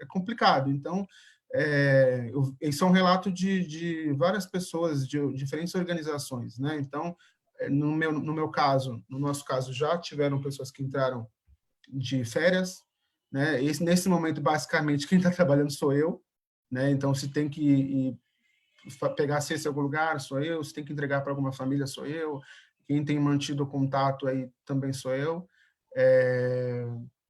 É complicado. Então, isso é um relato de várias pessoas, de diferentes organizações, né? Então, no meu caso, no nosso caso, já tiveram pessoas que entraram de férias, né? Nesse momento, basicamente, quem está trabalhando sou eu, né? Então, se tem que pegar a cesta em algum lugar, sou eu, se tem que entregar para alguma família, sou eu, quem tem mantido o contato aí também sou eu.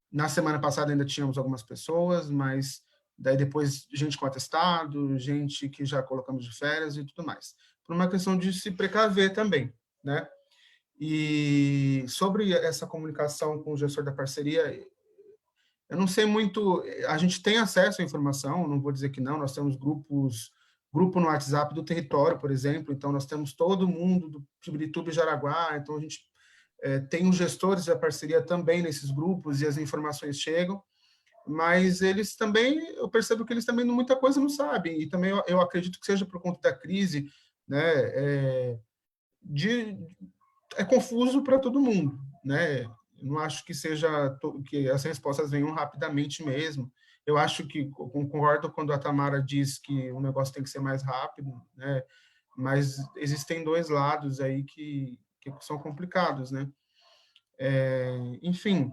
Na semana passada ainda tínhamos algumas pessoas, mas daí depois gente com atestado, gente que já colocamos de férias e tudo mais. Por uma questão de se precaver também, né? E sobre essa comunicação com o gestor da parceria, eu não sei muito, a gente tem acesso à informação, não vou dizer que não, nós temos grupo no WhatsApp do território, por exemplo, então nós temos todo mundo do Pirituba e Jaraguá, então a gente tem os gestores da parceria também nesses grupos e as informações chegam, mas eles também, eu percebo que eles também muita coisa não sabem, e também eu acredito que seja por conta da crise, né, é confuso para todo mundo, né? Não acho que que as respostas venham rapidamente mesmo. Eu acho que concordo quando a Tamara diz que o negócio tem que ser mais rápido, né? Mas existem 2 lados aí que são complicados, né? Enfim,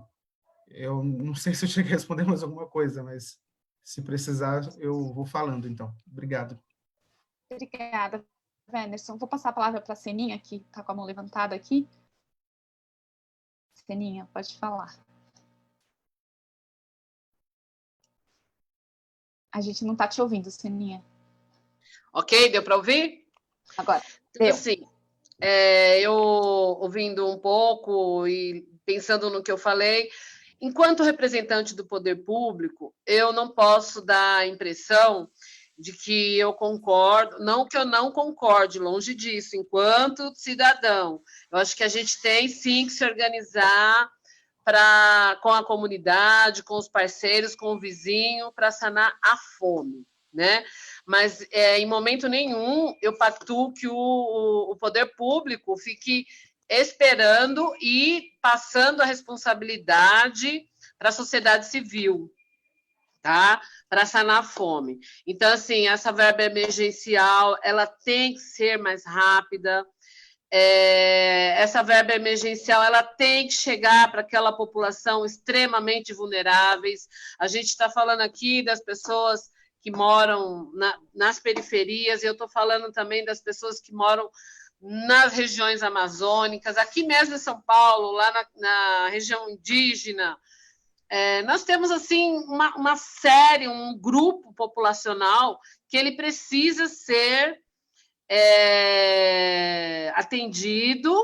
eu não sei se eu cheguei a responder mais alguma coisa, mas se precisar, eu vou falando, então. Obrigado. Obrigada, Wenderson. Vou passar a palavra para a Seninha, que está com a mão levantada aqui. Seninha, pode falar. A gente não está te ouvindo, Seninha. Ok, deu para ouvir? Agora, então, assim, eu ouvindo um pouco e pensando no que eu falei, enquanto representante do poder público, eu não posso dar a impressão de que eu concordo, não que eu não concorde, longe disso, enquanto cidadão. Eu acho que a gente tem, sim, que se organizar com a comunidade, com os parceiros, com o vizinho, para sanar a fome, né? Mas, em momento nenhum, eu pactuo que o poder público fique esperando e passando a responsabilidade para a sociedade civil. tá? Para sanar a fome. Então, assim, essa verba emergencial, ela tem que ser mais rápida. Essa verba emergencial, ela tem que chegar para aquela população extremamente vulneráveis. A gente está falando aqui das pessoas que moram nas periferias, e eu estou falando também das pessoas que moram nas regiões amazônicas, aqui mesmo em São Paulo, lá na região indígena. Nós temos assim uma série, um grupo populacional que ele precisa ser atendido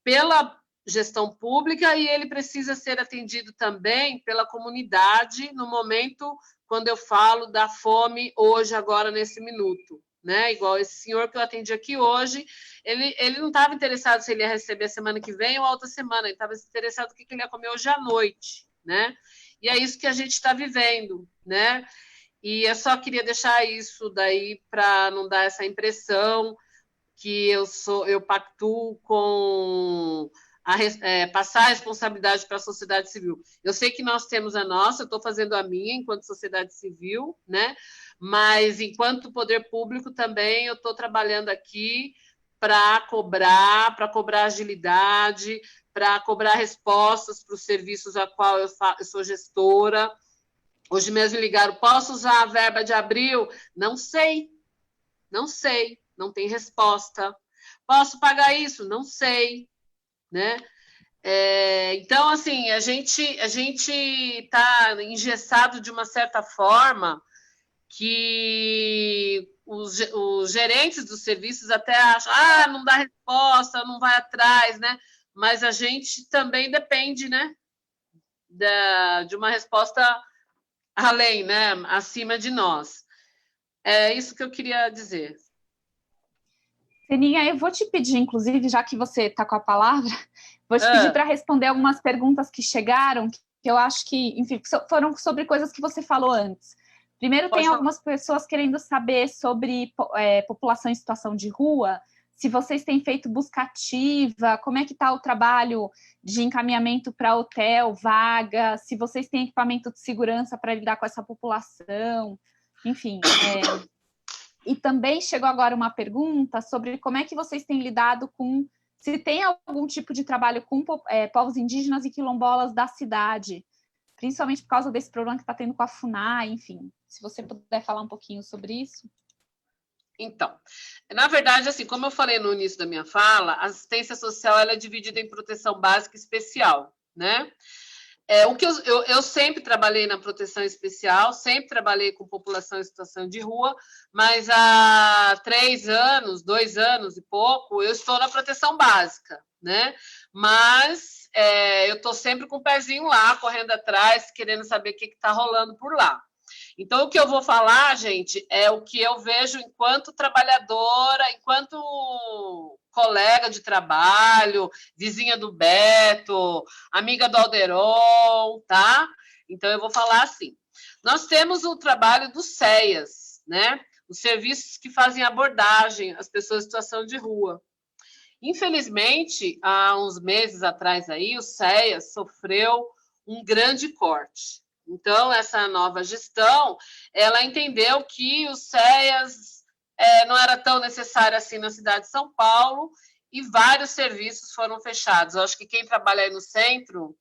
pela gestão pública, e ele precisa ser atendido também pela comunidade no momento quando eu falo da fome hoje, agora, nesse minuto. Né? Igual esse senhor que eu atendi aqui hoje, ele não estava interessado se ele ia receber a semana que vem ou a outra semana, ele estava interessado no que ele ia comer hoje à noite. Né? E é isso que a gente está vivendo. Né? E eu só queria deixar isso daí para não dar essa impressão que eu pactuo com passar a responsabilidade para a sociedade civil. Eu sei que nós temos a nossa, eu estou fazendo a minha enquanto sociedade civil, né? Mas enquanto poder público também eu estou trabalhando aqui para cobrar agilidade, para cobrar respostas para os serviços a qual eu sou gestora. Hoje mesmo ligaram, posso usar a verba de abril? Não sei, não tem resposta. Posso pagar isso? Não sei. Né? Então, assim, a gente está engessado de uma certa forma que os gerentes dos serviços até acham, não dá resposta, não vai atrás, né? Mas a gente também depende, né, de uma resposta além, né, acima de nós. É isso que eu queria dizer. Seninha, eu vou te pedir, inclusive, já que você está com a palavra, vou te pedir para responder algumas perguntas que chegaram, que eu acho que, enfim, foram sobre coisas que você falou antes. Primeiro, tem algumas pessoas querendo saber sobre população em situação de rua, se vocês têm feito busca ativa, como é que está o trabalho de encaminhamento para hotel, vaga, se vocês têm equipamento de segurança para lidar com essa população, enfim. E também chegou agora uma pergunta sobre como é que vocês têm lidado com, se tem algum tipo de trabalho com povos indígenas e quilombolas da cidade, principalmente por causa desse problema que está tendo com a FUNAI, enfim. Se você puder falar um pouquinho sobre isso. Então, na verdade, assim, como eu falei no início da minha fala, a assistência social ela é dividida em proteção básica e especial, né? Eu sempre trabalhei na proteção especial, sempre trabalhei com população em situação de rua, mas há 2 anos e pouco, eu estou na proteção básica, né? Mas eu estou sempre com o pezinho lá, correndo atrás, querendo saber o que está rolando por lá. Então, o que eu vou falar, gente, é o que eu vejo enquanto trabalhadora, enquanto colega de trabalho, vizinha do Beto, amiga do Alderon, tá? Então, eu vou falar assim. Nós temos o trabalho dos CEAs, né? Os serviços que fazem abordagem às pessoas em situação de rua. Infelizmente, há uns meses atrás aí, o CEAs sofreu um grande corte. Então, essa nova gestão, ela entendeu que os CEAs não era tão necessário assim na cidade de São Paulo e vários serviços foram fechados. Eu acho que quem trabalha aí no centro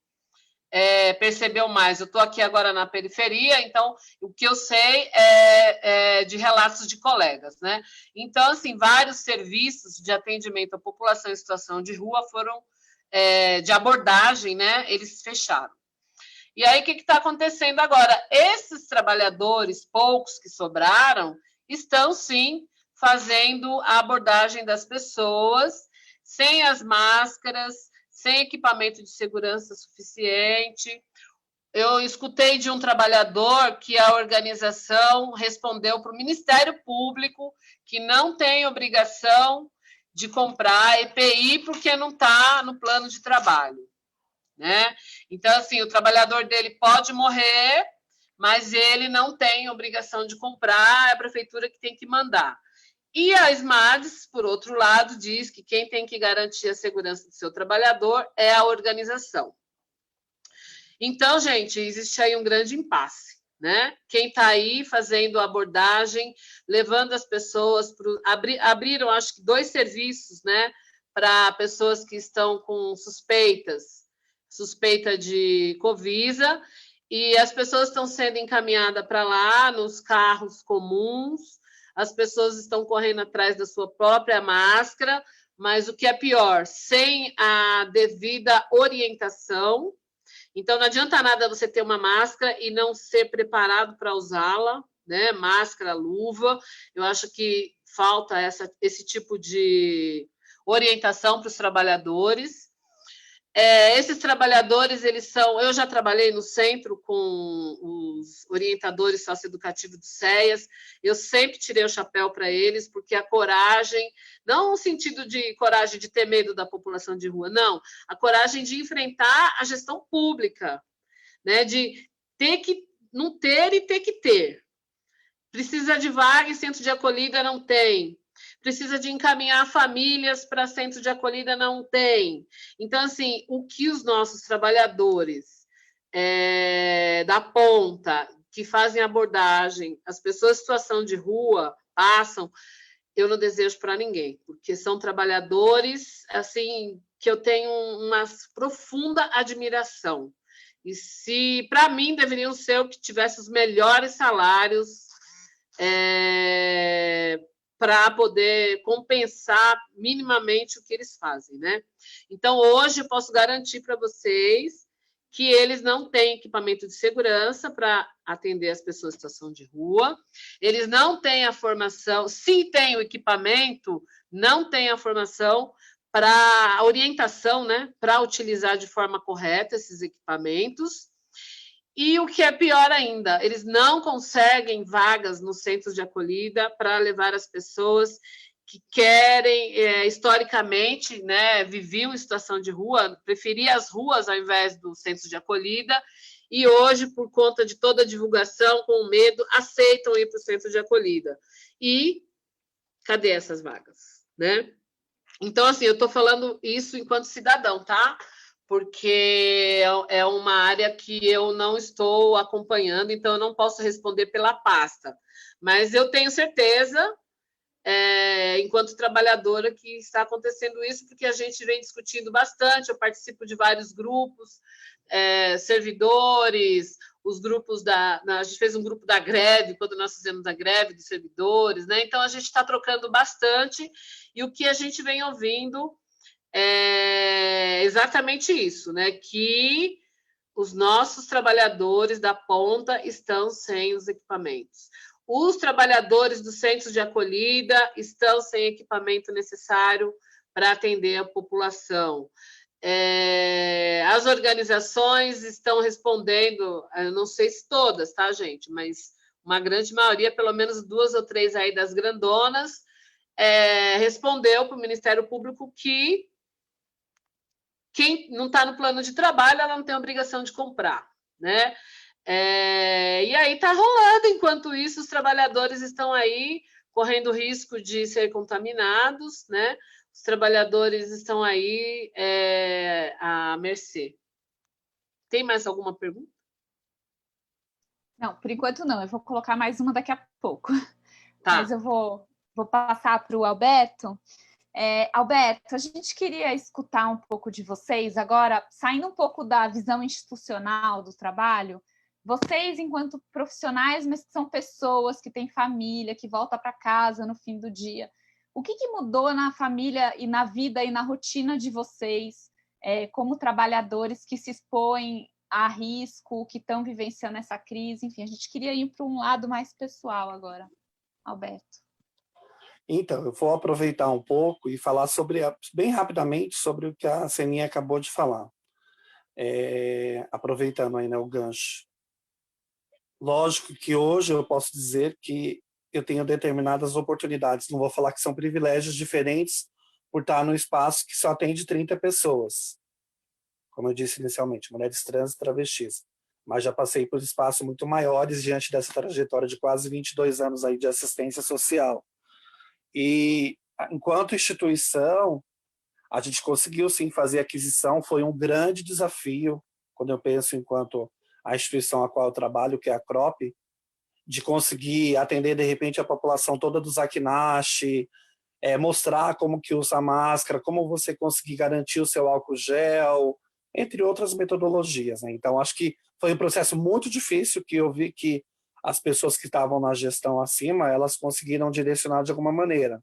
percebeu mais. Eu estou aqui agora na periferia, então o que eu sei é de relatos de colegas, né? Então, assim, vários serviços de atendimento à população em situação de rua foram de abordagem, né? Eles fecharam. E aí, o que está acontecendo agora? Esses trabalhadores, poucos que sobraram, estão, sim, fazendo a abordagem das pessoas, sem as máscaras, sem equipamento de segurança suficiente. Eu escutei de um trabalhador que a organização respondeu para o Ministério Público que não tem obrigação de comprar EPI porque não está no plano de trabalho. Né? Então, assim, o trabalhador dele pode morrer, mas ele não tem obrigação de comprar, é a prefeitura que tem que mandar. E a SMADES, por outro lado, diz que quem tem que garantir a segurança do seu trabalhador é a organização. Então, gente, existe aí um grande impasse, né? Quem está aí fazendo abordagem, levando as pessoas abriram, acho que 2 serviços, né, para pessoas que estão com suspeita de Covisa, e as pessoas estão sendo encaminhadas para lá nos carros comuns, as pessoas estão correndo atrás da sua própria máscara, mas o que é pior, sem a devida orientação. Então, não adianta nada você ter uma máscara e não ser preparado para usá-la, né? Máscara, luva. Eu acho que falta esse tipo de orientação para os trabalhadores. Esses trabalhadores, eles são... Eu já trabalhei no centro com os orientadores socioeducativos do SEAS, eu sempre tirei o chapéu para eles, porque a coragem, não no sentido de coragem de ter medo da população de rua, não, a coragem de enfrentar a gestão pública, né? De ter que não ter e ter que ter. Precisa de vaga em centro de acolhida, não tem. Precisa de encaminhar famílias para centro de acolhida, não tem. Então, assim, o que os nossos trabalhadores da ponta, que fazem abordagem, as pessoas em situação de rua passam, eu não desejo para ninguém, porque são trabalhadores, assim, que eu tenho uma profunda admiração. E se, para mim, deveriam ser o que tivesse os melhores salários, para poder compensar minimamente o que eles fazem, né? Então, hoje, eu posso garantir para vocês que eles não têm equipamento de segurança para atender as pessoas em situação de rua, eles não têm a formação, se tem o equipamento, não tem a formação para a orientação, né? Para utilizar de forma correta esses equipamentos. E o que é pior ainda, eles não conseguem vagas nos centros de acolhida para levar as pessoas que querem, historicamente, né, viviam em situação de rua, preferiam as ruas ao invés dos centros de acolhida, e hoje, por conta de toda a divulgação, com medo, aceitam ir para o centro de acolhida. E cadê essas vagas, né? Então, assim, eu estou falando isso enquanto cidadão, tá? Porque é uma área que eu não estou acompanhando, então eu não posso responder pela pasta. Mas eu tenho certeza, enquanto trabalhadora, que está acontecendo isso, porque a gente vem discutindo bastante, eu participo de vários grupos, servidores, os grupos a gente fez um grupo da greve, quando nós fizemos a greve dos servidores, né? Então a gente está trocando bastante, e o que a gente vem ouvindo é exatamente isso, né? Que os nossos trabalhadores da ponta estão sem os equipamentos. Os trabalhadores dos centros de acolhida estão sem equipamento necessário para atender a população. As organizações estão respondendo, eu não sei se todas, tá, gente? Mas uma grande maioria, pelo menos 2 ou 3 aí das grandonas, respondeu para o Ministério Público que quem não está no plano de trabalho, ela não tem obrigação de comprar, né? E aí está rolando, enquanto isso, os trabalhadores estão aí correndo risco de ser contaminados, né? Os trabalhadores estão aí à mercê. Tem mais alguma pergunta? Não, por enquanto não. Eu vou colocar mais uma daqui a pouco. Tá. Mas eu vou passar para o Alberto. Alberto, a gente queria escutar um pouco de vocês agora, saindo um pouco da visão institucional do trabalho. Vocês, enquanto profissionais, mas que são pessoas que têm família, que voltam para casa no fim do dia. O que mudou na família e na vida e na rotina de vocês, como trabalhadores que se expõem a risco, que estão vivenciando essa crise? Enfim, a gente queria ir para um lado mais pessoal agora. Alberto. Então, eu vou aproveitar um pouco e falar bem rapidamente sobre o que a Seninha acabou de falar. Aproveitando aí, né, o gancho. Lógico que hoje eu posso dizer que eu tenho determinadas oportunidades, não vou falar que são privilégios diferentes por estar num espaço que só atende 30 pessoas. Como eu disse inicialmente, mulheres trans e travestis. Mas já passei por espaços muito maiores diante dessa trajetória de quase 22 anos aí de assistência social. E, enquanto instituição, a gente conseguiu sim fazer aquisição, foi um grande desafio, quando eu penso enquanto a instituição a qual eu trabalho, que é a CROP, de conseguir atender, de repente, a população toda do Zakinashi, mostrar como que usa máscara, como você conseguir garantir o seu álcool gel, entre outras metodologias, né? Então, acho que foi um processo muito difícil, que eu vi que as pessoas que estavam na gestão acima, elas conseguiram direcionar de alguma maneira.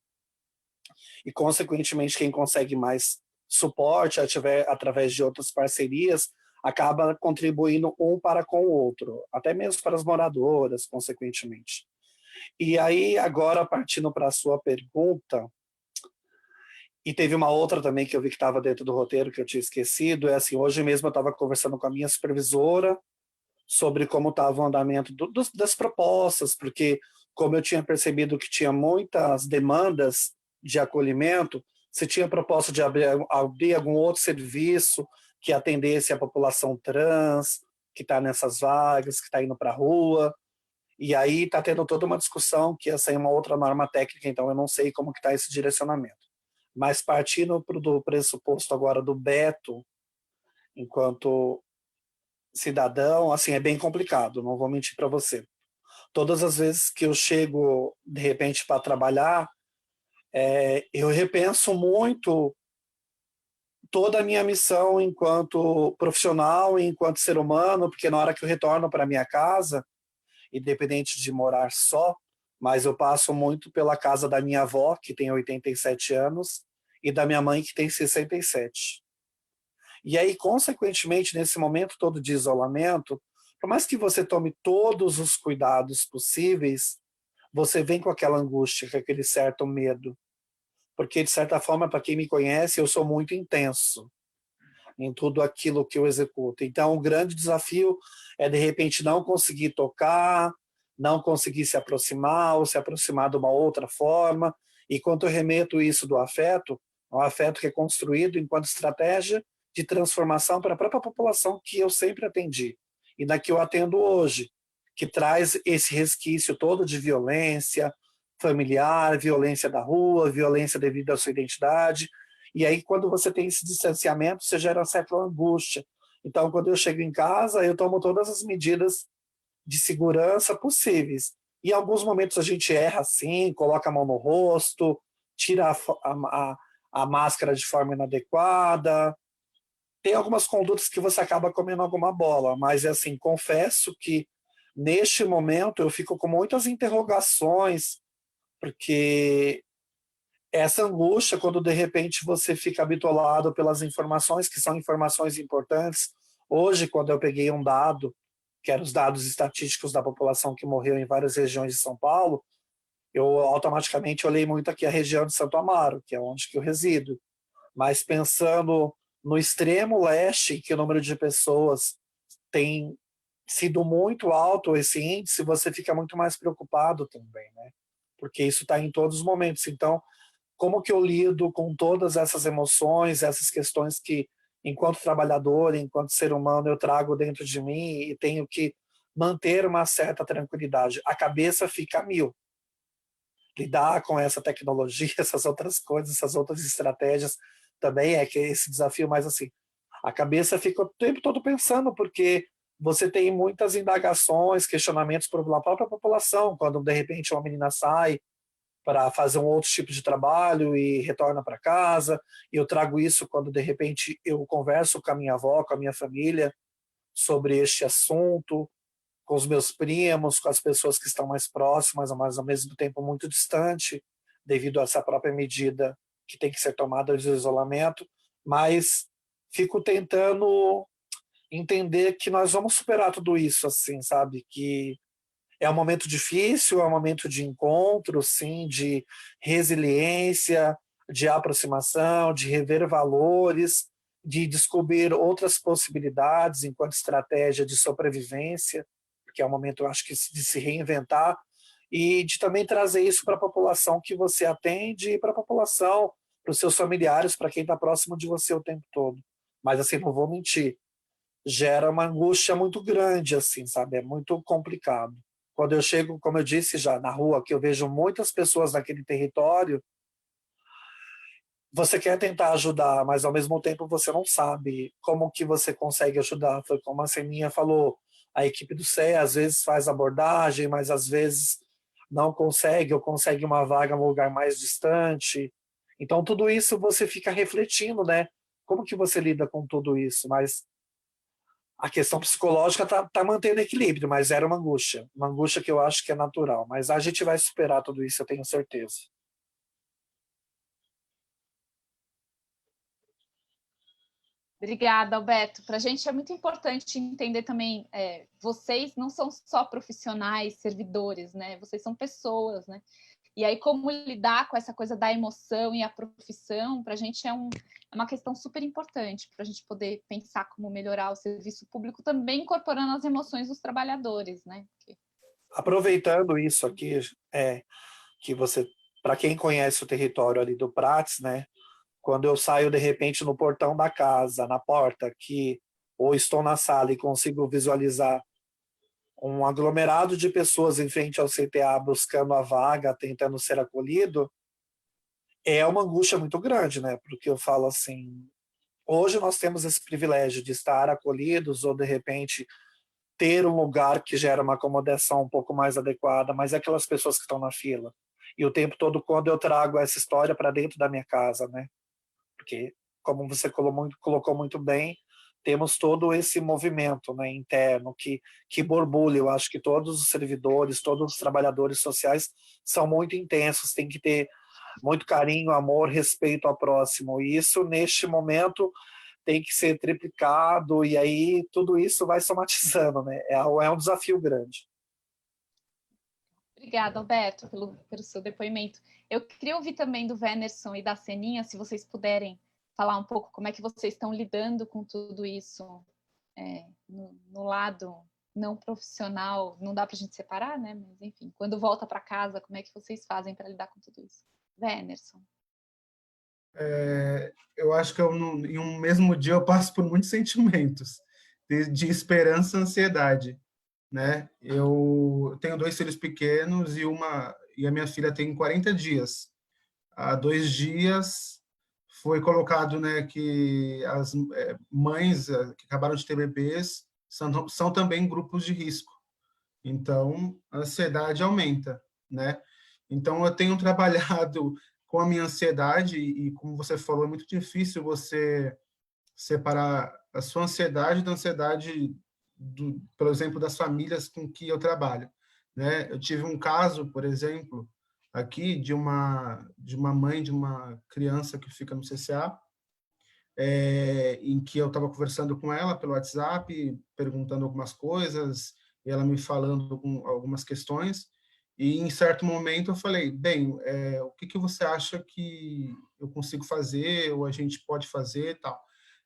E, consequentemente, quem consegue mais suporte através de outras parcerias, acaba contribuindo um para com o outro, até mesmo para as moradoras, consequentemente. E aí, agora, partindo para a sua pergunta, e teve uma outra também que eu vi que estava dentro do roteiro, que eu tinha esquecido, é assim, hoje mesmo eu estava conversando com a minha supervisora sobre como estava o andamento das propostas, porque como eu tinha percebido que tinha muitas demandas de acolhimento, se tinha proposta de abrir algum outro serviço que atendesse a população trans, que está nessas vagas, que está indo para a rua, e aí está tendo toda uma discussão que essa é uma outra norma técnica, então eu não sei como que está esse direcionamento. Mas partindo do pressuposto agora do Beto, enquanto cidadão, assim, é bem complicado, não vou mentir para você. Todas as vezes que eu chego, de repente, para trabalhar, eu repenso muito toda a minha missão enquanto profissional e enquanto ser humano, porque na hora que eu retorno para minha casa, independente de morar só, mas eu passo muito pela casa da minha avó, que tem 87 anos, e da minha mãe, que tem 67. E aí, consequentemente, nesse momento todo de isolamento, por mais que você tome todos os cuidados possíveis, você vem com aquela angústia, com aquele certo medo. Porque, de certa forma, para quem me conhece, eu sou muito intenso em tudo aquilo que eu executo. Então, o grande desafio é, de repente, não conseguir tocar, não conseguir se aproximar, ou se aproximar de uma outra forma. E quando eu remeto isso do afeto, é um afeto que é construído enquanto estratégia de transformação para a própria população que eu sempre atendi, e da que eu atendo hoje, que traz esse resquício todo de violência familiar, violência da rua, violência devido à sua identidade. E aí, quando você tem esse distanciamento, você gera uma certa angústia. Então, quando eu chego em casa, eu tomo todas as medidas de segurança possíveis. Em alguns momentos a gente erra sim, coloca a mão no rosto, tira a máscara de forma inadequada. Tem algumas condutas que você acaba comendo alguma bola, mas assim, confesso que neste momento eu fico com muitas interrogações, porque essa angústia, quando de repente você fica habitolado pelas informações, que são informações importantes. Hoje, quando eu peguei um dado, que eram os dados estatísticos da população que morreu em várias regiões de São Paulo, eu automaticamente olhei muito aqui a região de Santo Amaro, que é onde que eu resido. Mas pensando no extremo leste, que o número de pessoas tem sido muito alto, esse índice, você fica muito mais preocupado também, né? Porque isso está em todos os momentos. Então, como que eu lido com todas essas emoções, essas questões que, enquanto trabalhador, enquanto ser humano, eu trago dentro de mim e tenho que manter uma certa tranquilidade. A cabeça fica a mil. Lidar com essa tecnologia, essas outras coisas, essas outras estratégias, também é que esse desafio, mas assim, a cabeça fica o tempo todo pensando, porque você tem muitas indagações, questionamentos pela própria população, quando de repente uma menina sai para fazer um outro tipo de trabalho e retorna para casa, e eu trago isso quando de repente eu converso com a minha avó, com a minha família sobre este assunto, com os meus primos, com as pessoas que estão mais próximas, mas ao mesmo tempo muito distante, devido a essa própria medida que tem que ser tomada de isolamento, mas fico tentando entender que nós vamos superar tudo isso, assim, sabe, que é um momento difícil, é um momento de encontro, sim, de resiliência, de aproximação, de rever valores, de descobrir outras possibilidades enquanto estratégia de sobrevivência, que é um momento, eu acho, de se reinventar, e de também trazer isso para a população que você atende e para a população, para os seus familiares, para quem está próximo de você o tempo todo. Mas, assim, não vou mentir, gera uma angústia muito grande, assim, sabe? É muito complicado. Quando eu chego, como eu disse já, na rua, que eu vejo muitas pessoas naquele território, você quer tentar ajudar, mas ao mesmo tempo você não sabe como que você consegue ajudar. Foi como a Seninha falou, a equipe do CEA às vezes faz abordagem, mas às vezes não consegue, ou consegue uma vaga num lugar mais distante. Então, tudo isso você fica refletindo, né? Como que você lida com tudo isso? Mas a questão psicológica tá mantendo equilíbrio, mas era uma angústia que eu acho que é natural. Mas a gente vai superar tudo isso, eu tenho certeza. Obrigada, Alberto. Para a gente é muito importante entender também, vocês não são só profissionais, servidores, né? Vocês são pessoas, né? E aí, como lidar com essa coisa da emoção e a profissão, para a gente é uma questão super importante, para a gente poder pensar como melhorar o serviço público, também incorporando as emoções dos trabalhadores, né? Aproveitando isso aqui, que você, para quem conhece o território ali do Prats, né? Quando eu saio, de repente, no portão da casa, na porta, ou estou na sala e consigo visualizar um aglomerado de pessoas em frente ao CTA buscando a vaga, tentando ser acolhido, é uma angústia muito grande, né? Porque eu falo assim, hoje nós temos esse privilégio de estar acolhidos ou, de repente, ter um lugar que gera uma acomodação um pouco mais adequada, mas é aquelas pessoas que estão na fila. E o tempo todo, quando eu trago essa história para dentro da minha casa, né? Porque, como você colocou muito bem, temos todo esse movimento, né, interno que borbulha. Eu acho que todos os servidores, todos os trabalhadores sociais são muito intensos, tem que ter muito carinho, amor, respeito ao próximo. E isso, neste momento, tem que ser triplicado, e aí tudo isso vai somatizando, né? É um desafio grande. Obrigada, Alberto, pelo seu depoimento. Eu queria ouvir também do Venerson e da Seninha, se vocês puderem falar um pouco como é que vocês estão lidando com tudo isso no lado não profissional. Não dá para a gente separar, né? Mas, enfim, quando volta para casa, como é que vocês fazem para lidar com tudo isso? Venerson. Eu acho que em um mesmo dia eu passo por muitos sentimentos, de esperança e ansiedade, né? Eu tenho 2 filhos pequenos e a minha filha tem 40 dias. Há 2 dias foi colocado, né, que as mães que acabaram de ter bebês são também grupos de risco. Então, a ansiedade aumenta, né? Então, eu tenho trabalhado com a minha ansiedade e, como você falou, é muito difícil você separar a sua ansiedade da ansiedade, por exemplo, das famílias com que eu trabalho, né? Eu tive um caso, por exemplo, aqui de uma mãe de uma criança que fica no CCA, em que eu estava conversando com ela pelo WhatsApp, perguntando algumas coisas, e ela me falando algumas questões, e em certo momento eu falei, bem, o que você acha que eu consigo fazer, ou a gente pode fazer e tal.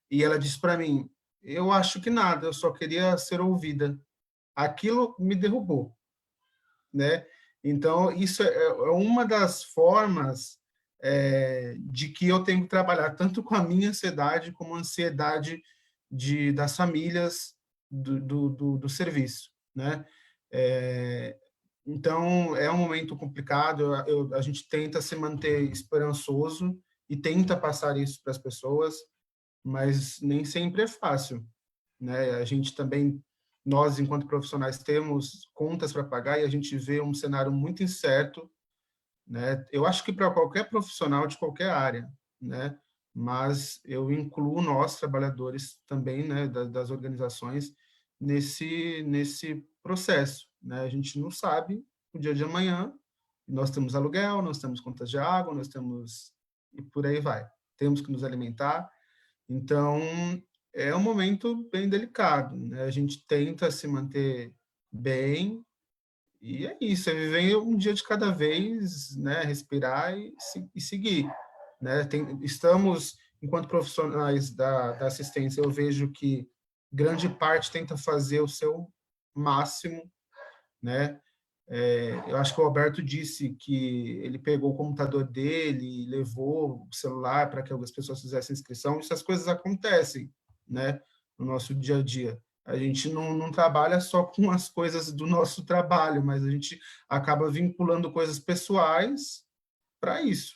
E ela disse para mim, eu acho que nada, eu só queria ser ouvida. Aquilo me derrubou, né? Então, isso é uma das formas de que eu tenho que trabalhar tanto com a minha ansiedade como a ansiedade das famílias do serviço, né? Então, é um momento complicado, a gente tenta se manter esperançoso e tenta passar isso para as pessoas, mas nem sempre é fácil, né? A gente também, nós, enquanto profissionais, temos contas para pagar e a gente vê um cenário muito incerto, né? Eu acho que para qualquer profissional de qualquer área, né? Mas eu incluo nós, trabalhadores também, né, das organizações, nesse processo, né? A gente não sabe o dia de amanhã, nós temos aluguel, nós temos contas de água, nós temos... e por aí vai. Temos que nos alimentar. Então, é um momento bem delicado, né? A gente tenta se manter bem, e é isso, é viver um dia de cada vez, né? Respirar e seguir, né? Estamos, enquanto profissionais da assistência, eu vejo que grande parte tenta fazer o seu máximo, né? Eu acho que o Alberto disse que ele pegou o computador dele e levou o celular para que algumas pessoas fizessem inscrição. Essas coisas acontecem, né, no nosso dia a dia. A gente não trabalha só com as coisas do nosso trabalho, mas a gente acaba vinculando coisas pessoais para isso,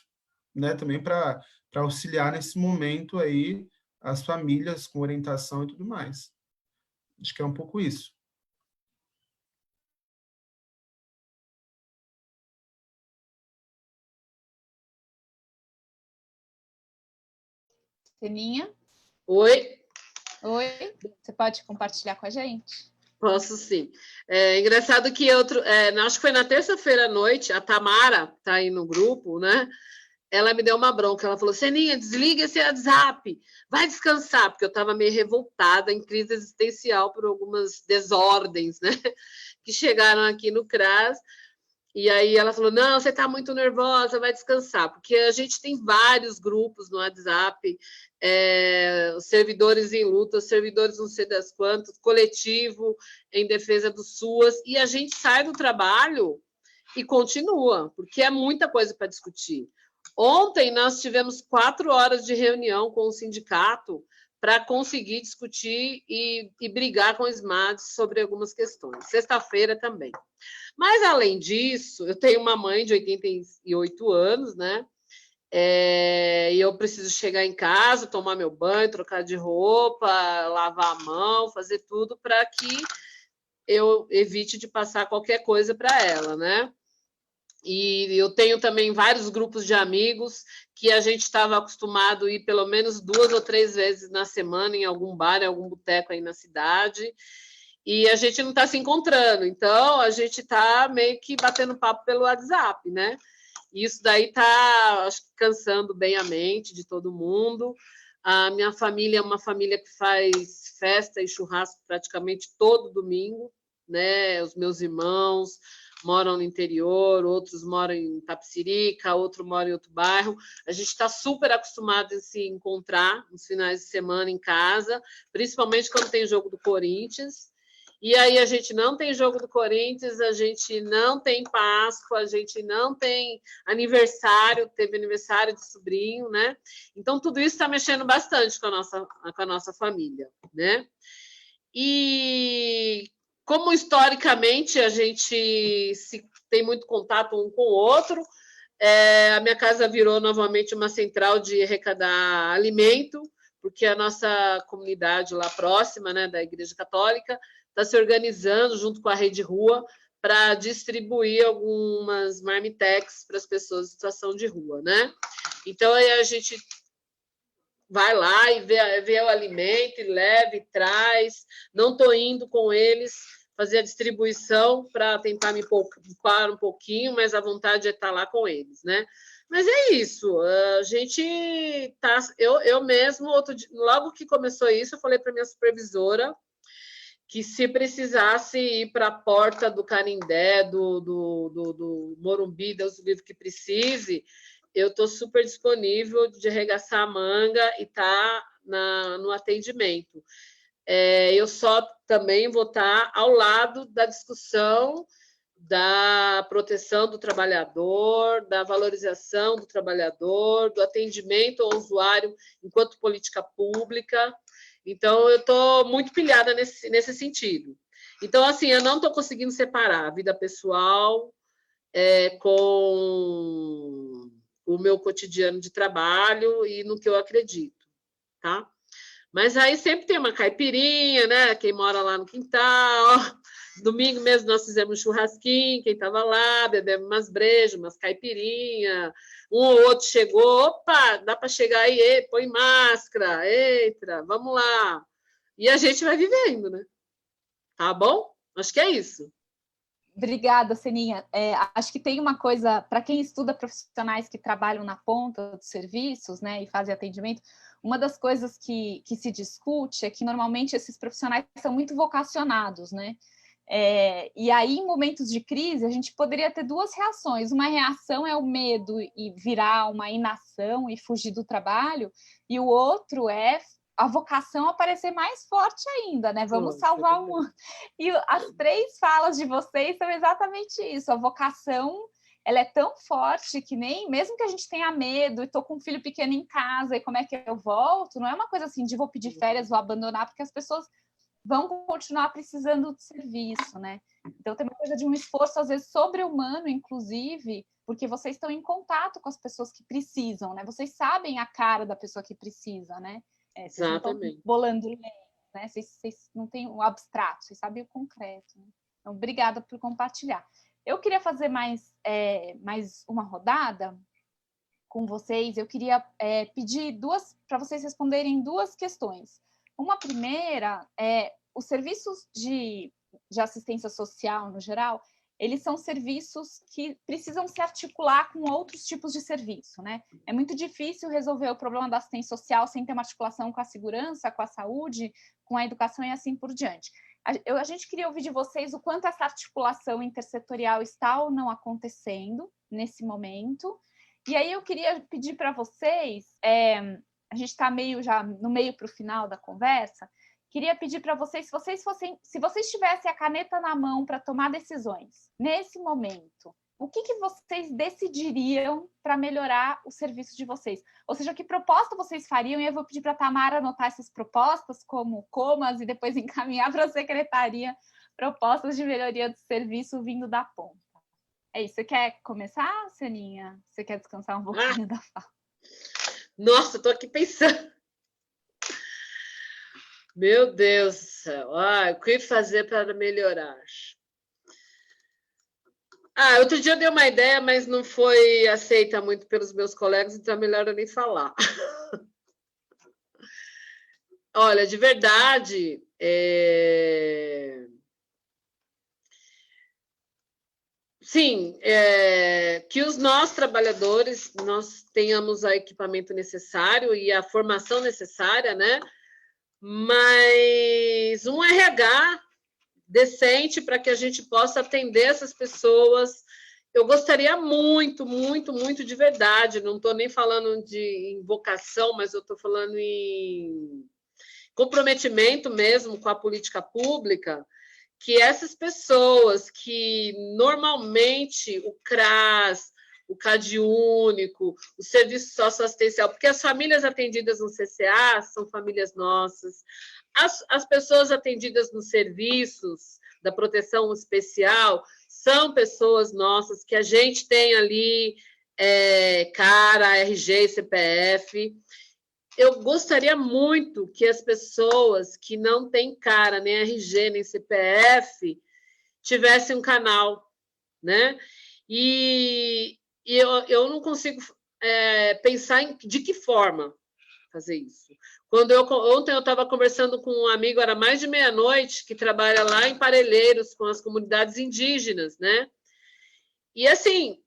né, também para auxiliar nesse momento aí as famílias com orientação e tudo mais. Acho que é um pouco isso. Seninha? Oi? Oi, você pode compartilhar com a gente? Posso sim. Engraçado que acho que foi na terça-feira à noite, a Tamara está aí no grupo, né? Ela me deu uma bronca. Ela falou: Seninha, desliga esse WhatsApp, vai descansar, porque eu estava meio revoltada, em crise existencial por algumas desordens, né? Que chegaram aqui no CRAS. E aí ela falou: não, você está muito nervosa, vai descansar, porque a gente tem vários grupos no WhatsApp, os servidores em luta, os servidores não sei das quantas, coletivo em defesa do SUAS, e a gente sai do trabalho e continua, porque é muita coisa para discutir. Ontem nós tivemos 4 horas de reunião com o sindicato para conseguir discutir e brigar com o SMADs sobre algumas questões. Sexta-feira também. Mas, além disso, eu tenho uma mãe de 88 anos, né? E eu preciso chegar em casa, tomar meu banho, trocar de roupa, lavar a mão, fazer tudo para que eu evite de passar qualquer coisa para ela, né? E eu tenho também vários grupos de amigos que a gente estava acostumado a ir pelo menos 2 ou 3 vezes na semana em algum bar, em algum boteco aí na cidade, e a gente não está se encontrando, então a gente está meio que batendo papo pelo WhatsApp, né? E isso daí está, acho que, cansando bem a mente de todo mundo. A minha família é uma família que faz festa e churrasco praticamente todo domingo, né? Os meus irmãos moram no interior, outros moram em Tapicirica, outro mora em outro bairro. A gente está super acostumado a se encontrar nos finais de semana em casa, principalmente quando tem jogo do Corinthians. E aí a gente não tem jogo do Corinthians, a gente não tem Páscoa, a gente não tem aniversário, teve aniversário de sobrinho, né? Então, tudo isso está mexendo bastante com a nossa família, né? E como historicamente a gente tem muito contato um com o outro, a minha casa virou novamente uma central de arrecadar alimento, porque a nossa comunidade lá próxima, né, da Igreja Católica, está se organizando junto com a Rede Rua para distribuir algumas marmitex para as pessoas em situação de rua, né? Então, aí a gente vai lá e vê o alimento, e leva e traz. Não estou indo com eles fazer a distribuição para tentar me poupar um pouquinho, mas a vontade é estar lá com eles, né? Mas é isso, a gente tá. Eu mesmo, logo que começou isso, eu falei para minha supervisora que se precisasse ir para a porta do Canindé, do Morumbi, Deus do livre que precise, eu estou super disponível de arregaçar a manga e estar no atendimento. Eu só também vou estar ao lado da discussão da proteção do trabalhador, da valorização do trabalhador, do atendimento ao usuário enquanto política pública. Então, eu estou muito pilhada nesse sentido. Então, assim, eu não estou conseguindo separar a vida pessoal com o meu cotidiano de trabalho e no que eu acredito, tá? Mas aí sempre tem uma caipirinha, né? Quem mora lá no quintal. Domingo mesmo nós fizemos churrasquinho, quem estava lá, bebemos umas brejas, umas caipirinhas. Um ou outro chegou, opa, dá para chegar aí, põe máscara, entra, vamos lá. E a gente vai vivendo, né? Tá bom? Acho que é isso. Obrigada, Seninha. Acho que tem uma coisa, para quem estuda profissionais que trabalham na ponta dos serviços, né, e fazem atendimento, uma das coisas que se discute é que normalmente esses profissionais são muito vocacionados, né? E aí, em momentos de crise, a gente poderia ter 2 reações. Uma reação é o medo e virar uma inação e fugir do trabalho, e o outro é a vocação aparecer mais forte ainda, né? Vamos salvar o mundo. E as 3 falas de vocês são exatamente isso. A vocação, ela é tão forte que nem, mesmo que a gente tenha medo e tô com um filho pequeno em casa e como é que eu volto, não é uma coisa assim de vou pedir férias, vou abandonar, porque as pessoas vão continuar precisando de serviço, né? Então tem uma coisa de um esforço, às vezes, sobre-humano, inclusive, porque vocês estão em contato com as pessoas que precisam, né? Vocês sabem a cara da pessoa que precisa, né? Vocês Exatamente. não estão bolando leis, né? Vocês não têm o abstrato, vocês sabem o concreto. Né? Então, obrigada por compartilhar. Eu queria fazer mais uma rodada com vocês, eu queria pedir para vocês responderem 2 questões. Uma primeira é, os serviços de assistência social, no geral, eles são serviços que precisam se articular com outros tipos de serviço, né? É muito difícil resolver o problema da assistência social sem ter uma articulação com a segurança, com a saúde, com a educação e assim por diante. A gente queria ouvir de vocês o quanto essa articulação intersetorial está ou não acontecendo nesse momento. E aí eu queria pedir para vocês, a gente está já no meio para o final da conversa, queria pedir para vocês, se vocês tivessem a caneta na mão para tomar decisões, nesse momento, o que vocês decidiriam para melhorar o serviço de vocês? Ou seja, que proposta vocês fariam? E eu vou pedir para a Tamara anotar essas propostas como comas e depois encaminhar para a secretaria propostas de melhoria do serviço vindo da ponta. É isso. Você quer começar, Celinha? Você quer descansar um pouquinho da fala? Nossa, estou aqui pensando. Meu Deus do céu. O que fazer para melhorar? Outro dia eu dei uma ideia, mas não foi aceita muito pelos meus colegas, então é melhor eu nem falar. Olha, de verdade, sim, que os nossos trabalhadores, nós tenhamos o equipamento necessário e a formação necessária, né? Mas um RH decente para que a gente possa atender essas pessoas. Eu gostaria muito, muito, muito de verdade, não estou nem falando em vocação, mas eu estou falando em comprometimento mesmo com a política pública, que essas pessoas que normalmente o CRAS, o CAD Único, o Serviço Socioassistencial, porque as famílias atendidas no CCA são famílias nossas, as pessoas atendidas nos serviços da proteção especial são pessoas nossas, que a gente tem ali cara, RG e CPF. Eu gostaria muito que as pessoas que não têm cara, nem RG, nem CPF, tivessem um canal, né? E eu não consigo pensar de que forma fazer isso. Ontem eu estava conversando com um amigo, era mais de meia-noite, que trabalha lá em Parelheiros, com as comunidades indígenas, né? E, assim,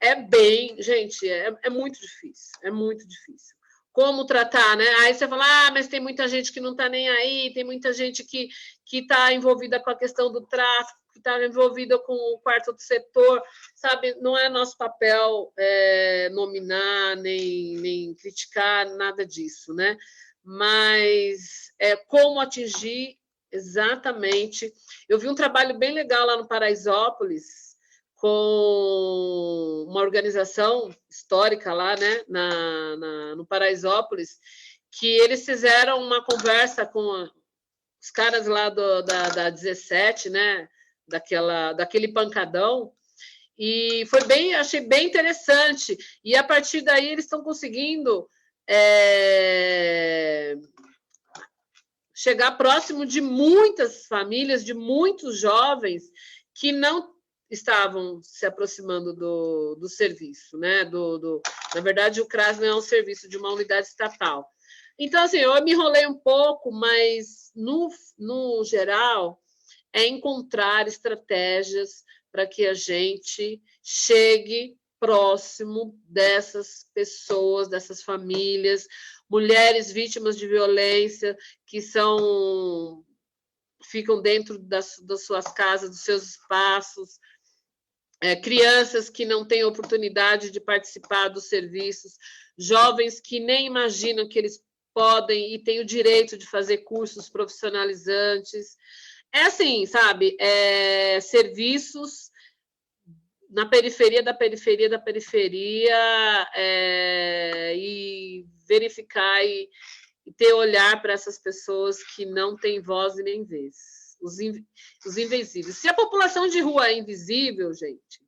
gente, é muito difícil, é muito difícil. Como tratar, né? Aí você fala, mas tem muita gente que não está nem aí, tem muita gente que está envolvida com a questão do tráfico, que está envolvida com o quarto do setor, sabe? Não é nosso papel nominar, nem criticar, nada disso, né? Mas como atingir exatamente. Eu vi um trabalho bem legal lá no Paraisópolis, com uma organização histórica lá, né, no Paraisópolis, que eles fizeram uma conversa com os caras lá da 17, né, daquele pancadão, e achei bem interessante. E a partir daí eles estão conseguindo chegar próximo de muitas famílias, de muitos jovens que não estavam se aproximando do serviço, né? Na verdade, o CRAS não é um serviço de uma unidade estatal. Então, assim, eu me enrolei um pouco, mas, no geral, encontrar estratégias para que a gente chegue próximo dessas pessoas, dessas famílias, mulheres vítimas de violência que ficam dentro das suas casas, dos seus espaços, crianças que não têm oportunidade de participar dos serviços, jovens que nem imaginam que eles podem e têm o direito de fazer cursos profissionalizantes. Assim, sabe, serviços na periferia da periferia da periferia, e verificar e ter olhar para essas pessoas que não têm voz e nem vez, os invisíveis. Se a população de rua é invisível, gente,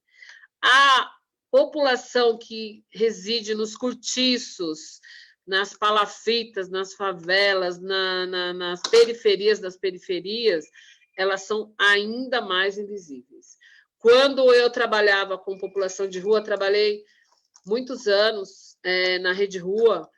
a população que reside nos cortiços, nas palafitas, nas favelas, nas periferias das periferias, elas são ainda mais invisíveis. Quando eu trabalhava com população de rua, trabalhei muitos anos na Rede Rua,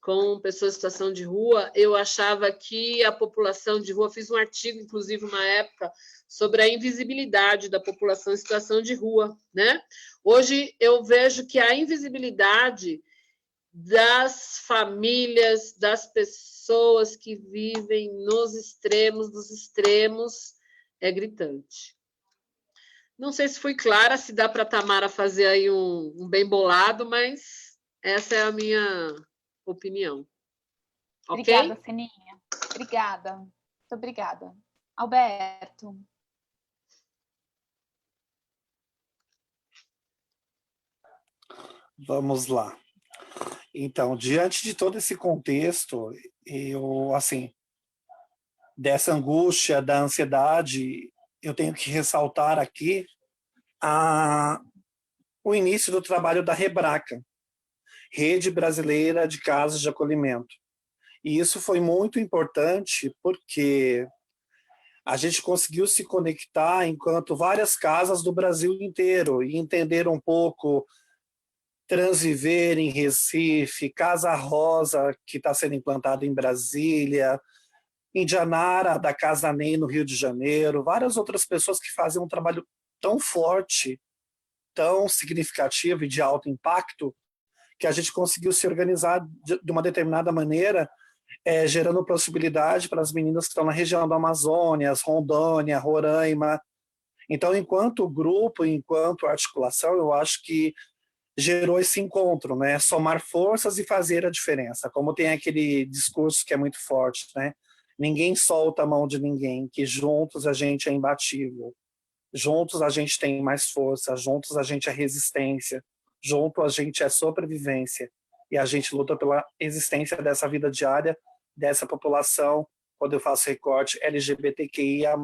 com pessoas em situação de rua, eu achava que a população de rua, fiz um artigo, inclusive, uma época, sobre a invisibilidade da população em situação de rua, né? Hoje eu vejo que a invisibilidade das famílias, das pessoas que vivem nos extremos dos extremos, é gritante. Não sei se fui clara, se dá para a Tamara fazer aí um bem bolado, mas essa é a minha opinião. Ok? Obrigada, Seninha. Obrigada. Muito obrigada. Alberto. Vamos lá. Então, diante de todo esse contexto, eu, assim, dessa angústia, da ansiedade, eu tenho que ressaltar aqui o início do trabalho da Rebraca, Rede Brasileira de Casas de Acolhimento. E isso foi muito importante porque a gente conseguiu se conectar enquanto várias casas do Brasil inteiro e entender um pouco Transviver em Recife, Casa Rosa, que está sendo implantada em Brasília, Indianara, da Casa NEM, no Rio de Janeiro, várias outras pessoas que fazem um trabalho tão forte, tão significativo e de alto impacto, que a gente conseguiu se organizar de uma determinada maneira, gerando possibilidade para as meninas que estão na região da Amazônia, Rondônia, Roraima. Então, enquanto grupo, enquanto articulação, eu acho que gerou esse encontro, né? Somar forças e fazer a diferença. Como tem aquele discurso que é muito forte, né? Ninguém solta a mão de ninguém, que juntos a gente é imbatível. Juntos a gente tem mais força, juntos a gente é resistência, junto a gente é sobrevivência. E a gente luta pela existência dessa vida diária, dessa população, quando eu faço recorte, LGBTQIA+.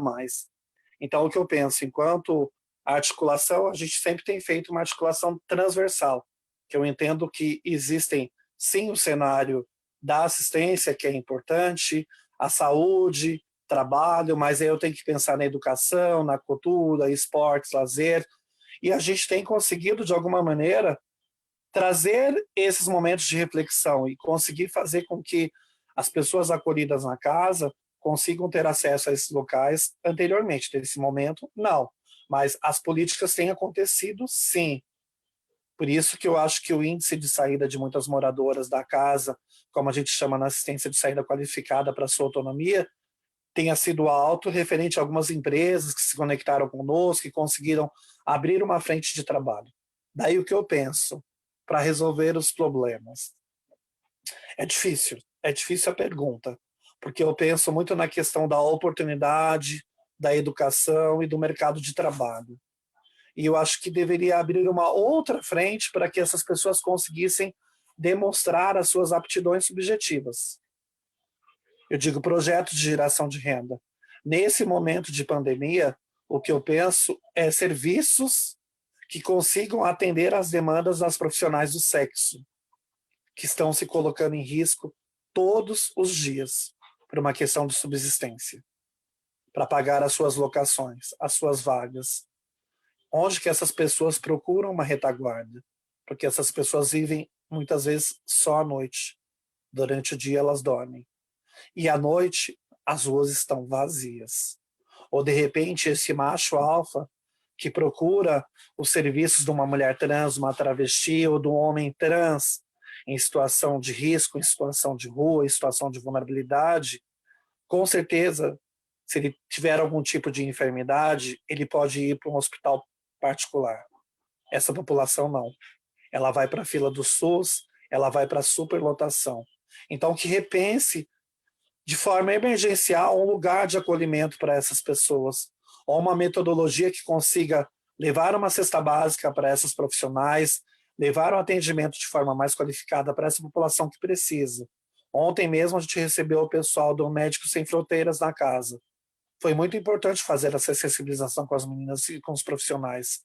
Então, o que eu penso, enquanto articulação, a gente sempre tem feito uma articulação transversal, que eu entendo que existem, sim, o cenário da assistência, que é importante, a saúde, trabalho, mas aí eu tenho que pensar na educação, na cultura, esportes, lazer, e a gente tem conseguido, de alguma maneira, trazer esses momentos de reflexão e conseguir fazer com que as pessoas acolhidas na casa consigam ter acesso a esses locais anteriormente. Nesse momento, não. Mas as políticas têm acontecido, sim. Por isso que eu acho que o índice de saída de muitas moradoras da casa, como a gente chama na assistência de saída qualificada para sua autonomia, tenha sido alto referente a algumas empresas que se conectaram conosco e conseguiram abrir uma frente de trabalho. Daí o que eu penso para resolver os problemas. É difícil a pergunta, porque eu penso muito na questão da oportunidade, da educação e do mercado de trabalho. E eu acho que deveria abrir uma outra frente para que essas pessoas conseguissem demonstrar as suas aptidões subjetivas. Eu digo projetos de geração de renda. Nesse momento de pandemia, o que eu penso é serviços que consigam atender às demandas das profissionais do sexo, que estão se colocando em risco todos os dias por uma questão de subsistência, para pagar as suas locações, as suas vagas. Onde que essas pessoas procuram uma retaguarda? Porque essas pessoas vivem muitas vezes só à noite. Durante o dia elas dormem. E à noite as ruas estão vazias. Ou de repente esse macho alfa que procura os serviços de uma mulher trans, uma travesti ou de um homem trans em situação de risco, em situação de rua, em situação de vulnerabilidade, com certeza, se ele tiver algum tipo de enfermidade, ele pode ir para um hospital particular. Essa população não. Ela vai para a fila do SUS, ela vai para a superlotação. Então, que repense de forma emergencial um lugar de acolhimento para essas pessoas, ou uma metodologia que consiga levar uma cesta básica para essas profissionais, levar um atendimento de forma mais qualificada para essa população que precisa. Ontem mesmo a gente recebeu o pessoal do Médicos Sem Fronteiras na casa. Foi muito importante fazer essa sensibilização com as meninas e com os profissionais,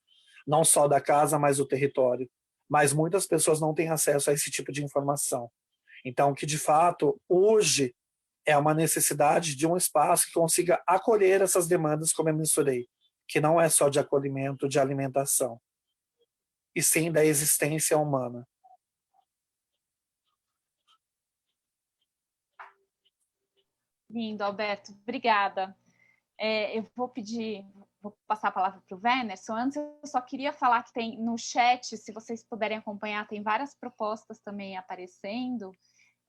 não só da casa, mas do território. Mas muitas pessoas não têm acesso a esse tipo de informação. Então, que de fato, hoje, é uma necessidade de um espaço que consiga acolher essas demandas, como eu mencionei, que não é só de acolhimento, de alimentação, e sim da existência humana. Lindo, Alberto, obrigada. Eu vou passar a palavra para o Wernerson. Antes, eu só queria falar que tem no chat, se vocês puderem acompanhar, tem várias propostas também aparecendo,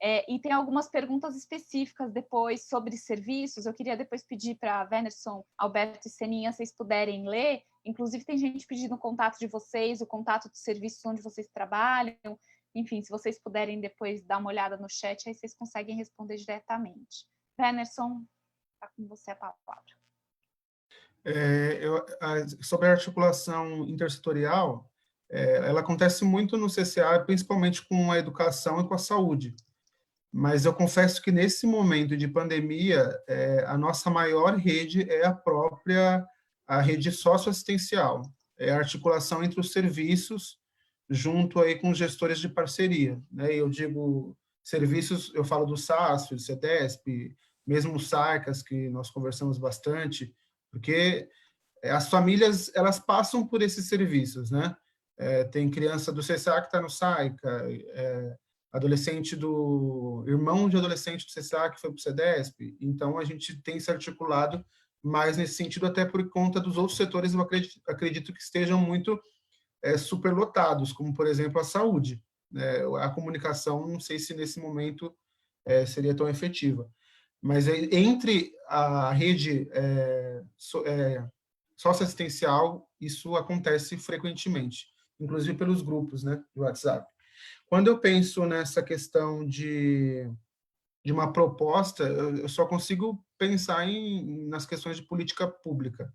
e tem algumas perguntas específicas depois sobre serviços. Eu queria depois pedir para Wernerson, Alberto e Seninha, vocês puderem ler. Inclusive, tem gente pedindo o contato de vocês, o contato dos serviços onde vocês trabalham. Enfim, se vocês puderem depois dar uma olhada no chat, aí vocês conseguem responder diretamente. Wernerson, está com você a palavra. Sobre a articulação intersetorial, ela acontece muito no CCA, principalmente com a educação e com a saúde. Mas eu confesso que nesse momento de pandemia, a nossa maior rede é a rede socioassistencial, é a articulação entre os serviços, junto aí com os gestores de parceria, né? Eu digo serviços, eu falo do SASF, do CETESP, mesmo o SAICAS, que nós conversamos bastante, porque as famílias, elas passam por esses serviços, né? Tem criança do CCA que está no SAICA, irmão de adolescente do CCA que foi para o CEDESP, então a gente tem se articulado mais nesse sentido, até por conta dos outros setores, eu acredito que estejam muito superlotados, como, por exemplo, a saúde. A comunicação, não sei se nesse momento seria tão efetiva. Mas entre a rede socioassistencial, isso acontece frequentemente, inclusive pelos grupos, né, do WhatsApp. Quando eu penso nessa questão de uma proposta, eu só consigo pensar nas questões de política pública,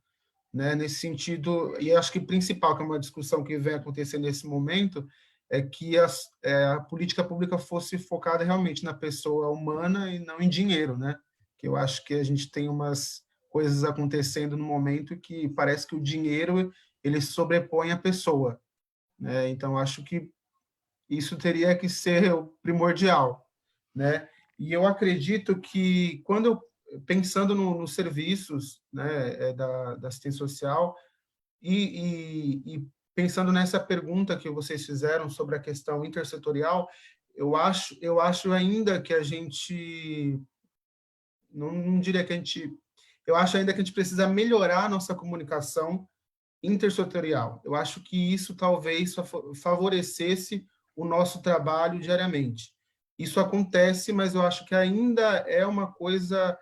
né, nesse sentido, e acho que principal, que é uma discussão que vem acontecendo nesse momento, é que a política pública fosse focada realmente na pessoa humana e não em dinheiro, né? Que eu acho que a gente tem umas coisas acontecendo no momento que parece que o dinheiro ele sobrepõe a pessoa, né? Então acho que isso teria que ser o primordial, né? E eu acredito que pensando nos serviços, né, da assistência social e pensando nessa pergunta que vocês fizeram sobre a questão intersetorial, eu acho ainda que a gente não diria que eu acho ainda que a gente precisa melhorar a nossa comunicação intersetorial. Eu acho que isso talvez favorecesse o nosso trabalho diariamente. Isso acontece, mas eu acho que ainda é uma coisa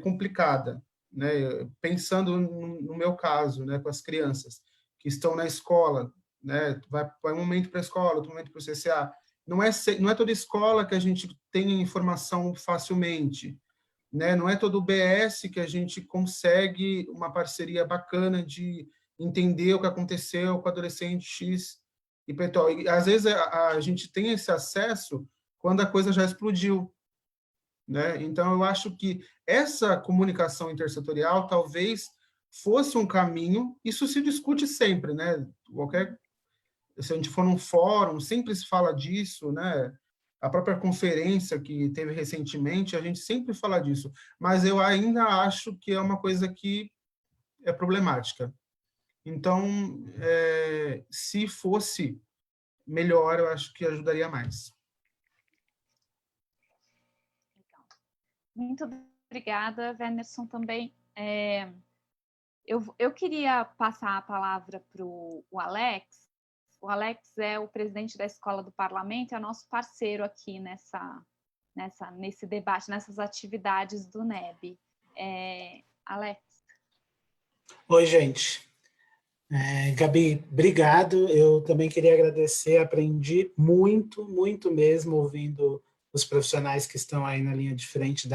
complicada, né? Pensando no meu caso, né, com as crianças que estão na escola, né, vai um momento para a escola, outro momento para o CCA. Não é toda escola que a gente tem informação facilmente, né? Não é todo BS que a gente consegue uma parceria bacana de entender o que aconteceu com o adolescente X e Petó. E às vezes a gente tem esse acesso quando a coisa já explodiu, né? Então eu acho que essa comunicação intersetorial talvez fosse um caminho. Isso se discute sempre, né? Se a gente for num fórum, sempre se fala disso, né? A própria conferência que teve recentemente, a gente sempre fala disso, mas eu ainda acho que é uma coisa que é problemática. Então, se fosse melhor, eu acho que ajudaria mais. Muito obrigada, Wernerson, também. Eu queria passar a palavra para o Alex. O Alex é o presidente da Escola do Parlamento, é nosso parceiro aqui nesse debate, nessas atividades do NEB. Alex. Oi, gente. Gabi, obrigado. Eu também queria agradecer, aprendi muito, muito mesmo, ouvindo os profissionais que estão aí na linha de frente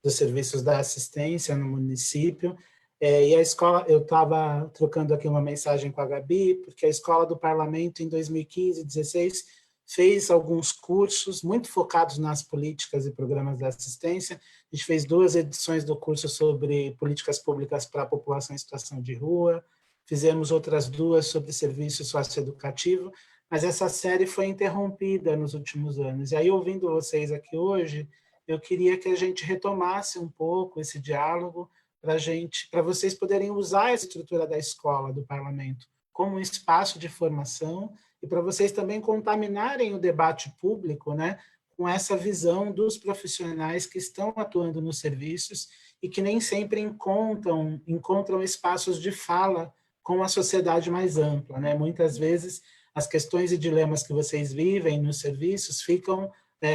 dos serviços da assistência no município. E a escola, eu estava trocando aqui uma mensagem com a Gabi, porque a Escola do Parlamento, em 2015 e 2016, fez alguns cursos muito focados nas políticas e programas da assistência. A gente fez 2 edições do curso sobre políticas públicas para a população em situação de rua, fizemos outras 2 sobre serviço socioeducativo, mas essa série foi interrompida nos últimos anos. E aí, ouvindo vocês aqui hoje, eu queria que a gente retomasse um pouco esse diálogo para vocês poderem usar a estrutura da escola do parlamento como um espaço de formação e para vocês também contaminarem o debate público, né, com essa visão dos profissionais que estão atuando nos serviços e que nem sempre encontram espaços de fala com a sociedade mais ampla, né? Muitas vezes as questões e dilemas que vocês vivem nos serviços ficam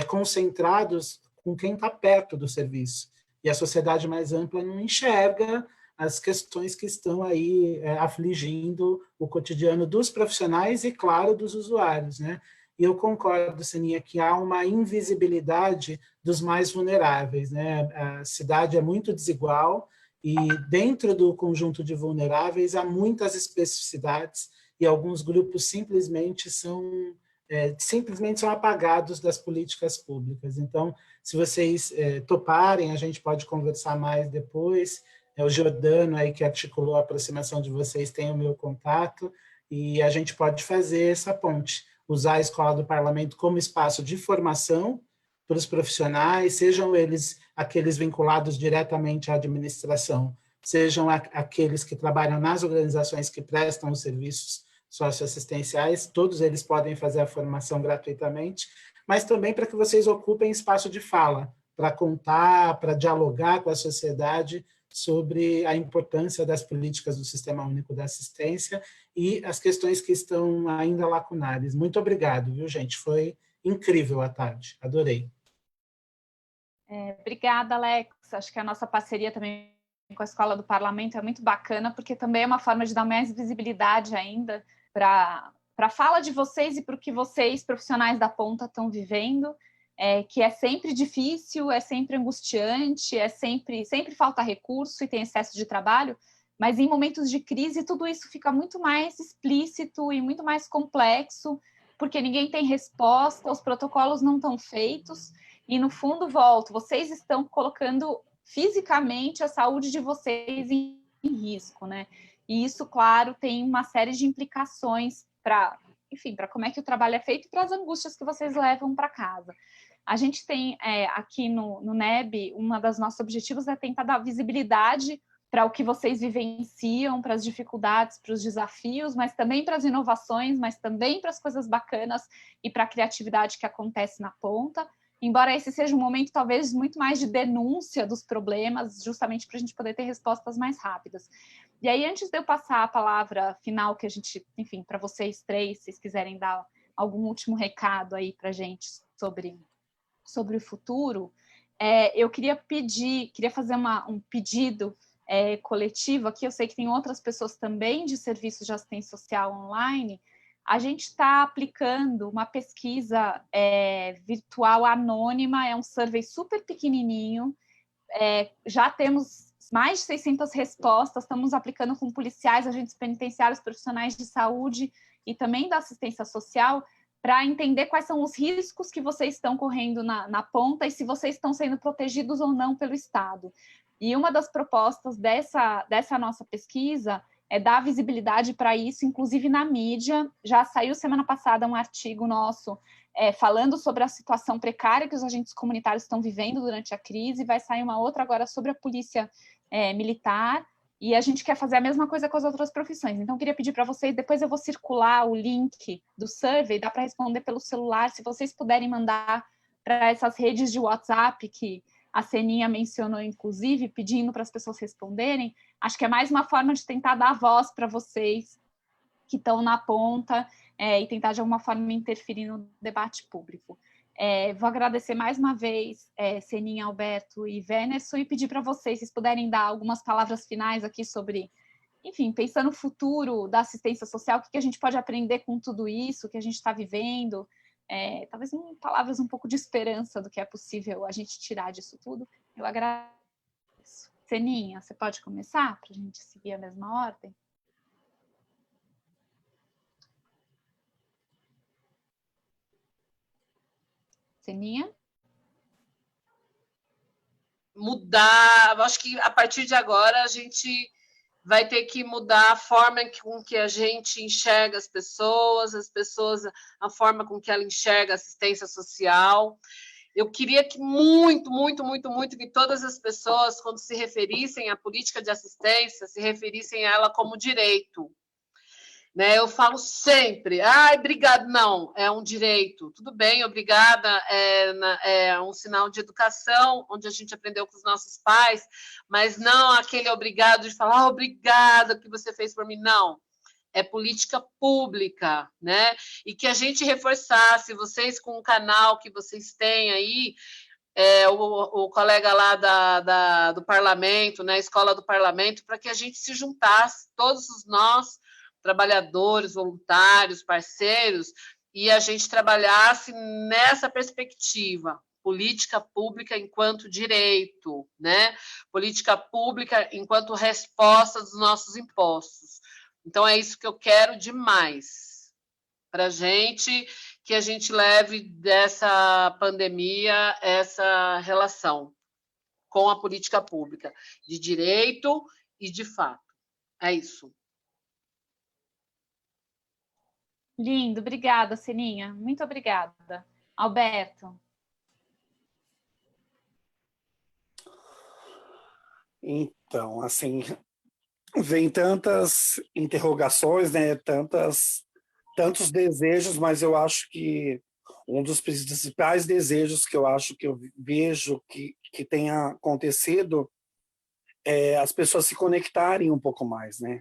concentrados com quem está perto do serviço, e a sociedade mais ampla não enxerga as questões que estão aí afligindo o cotidiano dos profissionais e, claro, dos usuários, né? E eu concordo, Seninha, que há uma invisibilidade dos mais vulneráveis, né? A cidade é muito desigual e dentro do conjunto de vulneráveis há muitas especificidades e alguns grupos simplesmente são apagados das políticas públicas. Então, se vocês toparem, a gente pode conversar mais depois. O Giordano, aí, que articulou a aproximação de vocês, tem o meu contato, e a gente pode fazer essa ponte, usar a Escola do Parlamento como espaço de formação para os profissionais, sejam eles aqueles vinculados diretamente à administração, sejam aqueles que trabalham nas organizações que prestam os serviços socioassistenciais, todos eles podem fazer a formação gratuitamente, mas também para que vocês ocupem espaço de fala, para contar, para dialogar com a sociedade sobre a importância das políticas do Sistema Único da Assistência e as questões que estão ainda lacunares. Muito obrigado, viu, gente? Foi incrível a tarde, adorei. Obrigada, Alex. Acho que a nossa parceria também com a Escola do Parlamento é muito bacana, porque também é uma forma de dar mais visibilidade ainda para a fala de vocês e para o que vocês, profissionais da ponta, estão vivendo, que é sempre difícil, é sempre angustiante, sempre falta recurso e tem excesso de trabalho, mas em momentos de crise tudo isso fica muito mais explícito e muito mais complexo, porque ninguém tem resposta, os protocolos não estão feitos, e no fundo, vocês estão colocando fisicamente a saúde de vocês em risco, né? E isso, claro, tem uma série de implicações para como é que o trabalho é feito e para as angústias que vocês levam para casa. A gente tem aqui no NEB, um dos nossos objetivos é tentar dar visibilidade para o que vocês vivenciam, para as dificuldades, para os desafios, mas também para as inovações, mas também para as coisas bacanas e para a criatividade que acontece na ponta. Embora esse seja um momento, talvez, muito mais de denúncia dos problemas, justamente para a gente poder ter respostas mais rápidas. E aí, antes de eu passar a palavra final, que a gente, enfim, para vocês três, se vocês quiserem dar algum último recado aí para a gente sobre o futuro, eu queria fazer um pedido coletivo aqui. Eu sei que tem outras pessoas também de serviços de assistência social online. A gente está aplicando uma pesquisa virtual anônima, é um survey super pequenininho, já temos mais de 600 respostas, estamos aplicando com policiais, agentes penitenciários, profissionais de saúde e também da assistência social, para entender quais são os riscos que vocês estão correndo na ponta e se vocês estão sendo protegidos ou não pelo Estado. E uma das propostas dessa nossa pesquisa é dar visibilidade para isso, inclusive na mídia. Já saiu semana passada um artigo nosso falando sobre a situação precária que os agentes comunitários estão vivendo durante a crise, vai sair uma outra agora sobre a polícia militar, e a gente quer fazer a mesma coisa com as outras profissões. Então, eu queria pedir para vocês, depois eu vou circular o link do survey, dá para responder pelo celular, se vocês puderem mandar para essas redes de WhatsApp que a Seninha mencionou, inclusive, pedindo para as pessoas responderem. Acho que é mais uma forma de tentar dar voz para vocês que estão na ponta e tentar, de alguma forma, interferir no debate público. Vou agradecer mais uma vez, Seninha, Alberto e Venerson, e pedir para vocês, se puderem dar algumas palavras finais aqui sobre, enfim, pensando no futuro da assistência social, o que a gente pode aprender com tudo isso que a gente está vivendo, talvez palavras um pouco de esperança do que é possível a gente tirar disso tudo. Eu agradeço. Seninha, você pode começar para a gente seguir a mesma ordem? Seninha? Mudar, acho que a partir de agora a gente vai ter que mudar a forma com que a gente enxerga as pessoas, a forma com que ela enxerga a assistência social. Eu queria que muito que todas as pessoas, quando se referissem à política de assistência, se referissem a ela como direito. né? Eu falo sempre, ai, obrigado, não, é um direito. Tudo bem, obrigada, é um sinal de educação, onde a gente aprendeu com os nossos pais, mas não aquele obrigado de falar, obrigada, o que você fez por mim, não. É política pública, né? E que a gente reforçasse, vocês com o canal que vocês têm aí, o colega lá do parlamento, né, escola do parlamento, para que a gente se juntasse, todos nós, trabalhadores, voluntários, parceiros, e a gente trabalhasse nessa perspectiva, política pública enquanto direito, né? Política pública enquanto resposta dos nossos impostos. Então, é isso que eu quero demais para a gente, que a gente leve dessa pandemia essa relação com a política pública, de direito e de fato. É isso. Lindo, obrigada, Seninha. Muito obrigada. Alberto. Então, assim, vem tantas interrogações, né? Tantos desejos, mas eu acho que um dos principais desejos que eu acho que eu vejo que tenha acontecido é as pessoas se conectarem um pouco mais, né?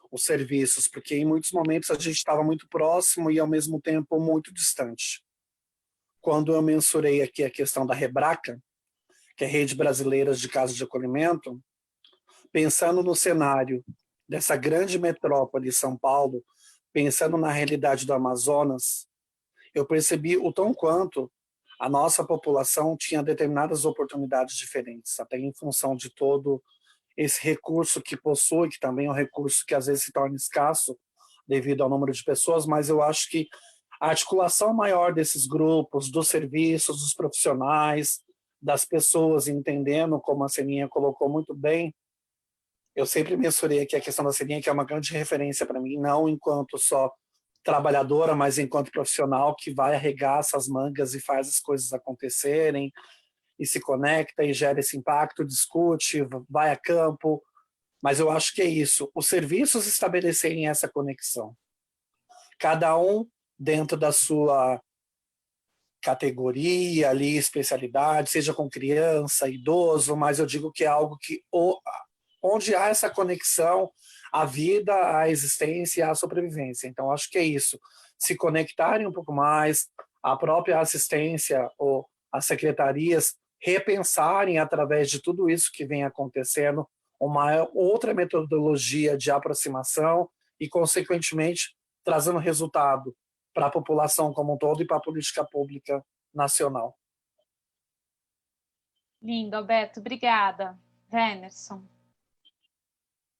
Os serviços, porque em muitos momentos a gente estava muito próximo e ao mesmo tempo muito distante. Quando eu mensurei aqui a questão da Rebraca, que é a Rede Brasileira de Casas de Acolhimento, pensando no cenário dessa grande metrópole, São Paulo, pensando na realidade do Amazonas, eu percebi o tão quanto a nossa população tinha determinadas oportunidades diferentes, até em função de todo esse recurso que possui, que também é um recurso que às vezes se torna escasso devido ao número de pessoas, mas eu acho que a articulação maior desses grupos, dos serviços, dos profissionais, das pessoas entendendo, como a Seninha colocou muito bem, eu sempre mensurei aqui a questão da Seninha, que é uma grande referência para mim, não enquanto só trabalhadora, mas enquanto profissional que vai arregaça as mangas e faz as coisas acontecerem, e se conecta e gera esse impacto, discute, vai a campo. Mas eu acho que é isso, os serviços estabelecerem essa conexão. Cada um dentro da sua categoria ali, especialidade, seja com criança, idoso, mas eu digo que é algo que onde há essa conexão, a vida, a existência e a sobrevivência. Então, acho que é isso. Se conectarem um pouco mais, a própria assistência ou as secretarias repensarem, através de tudo isso que vem acontecendo, uma outra metodologia de aproximação e, consequentemente, trazendo resultado para a população como um todo e para a política pública nacional. Lindo, Alberto. Obrigada. Venerson.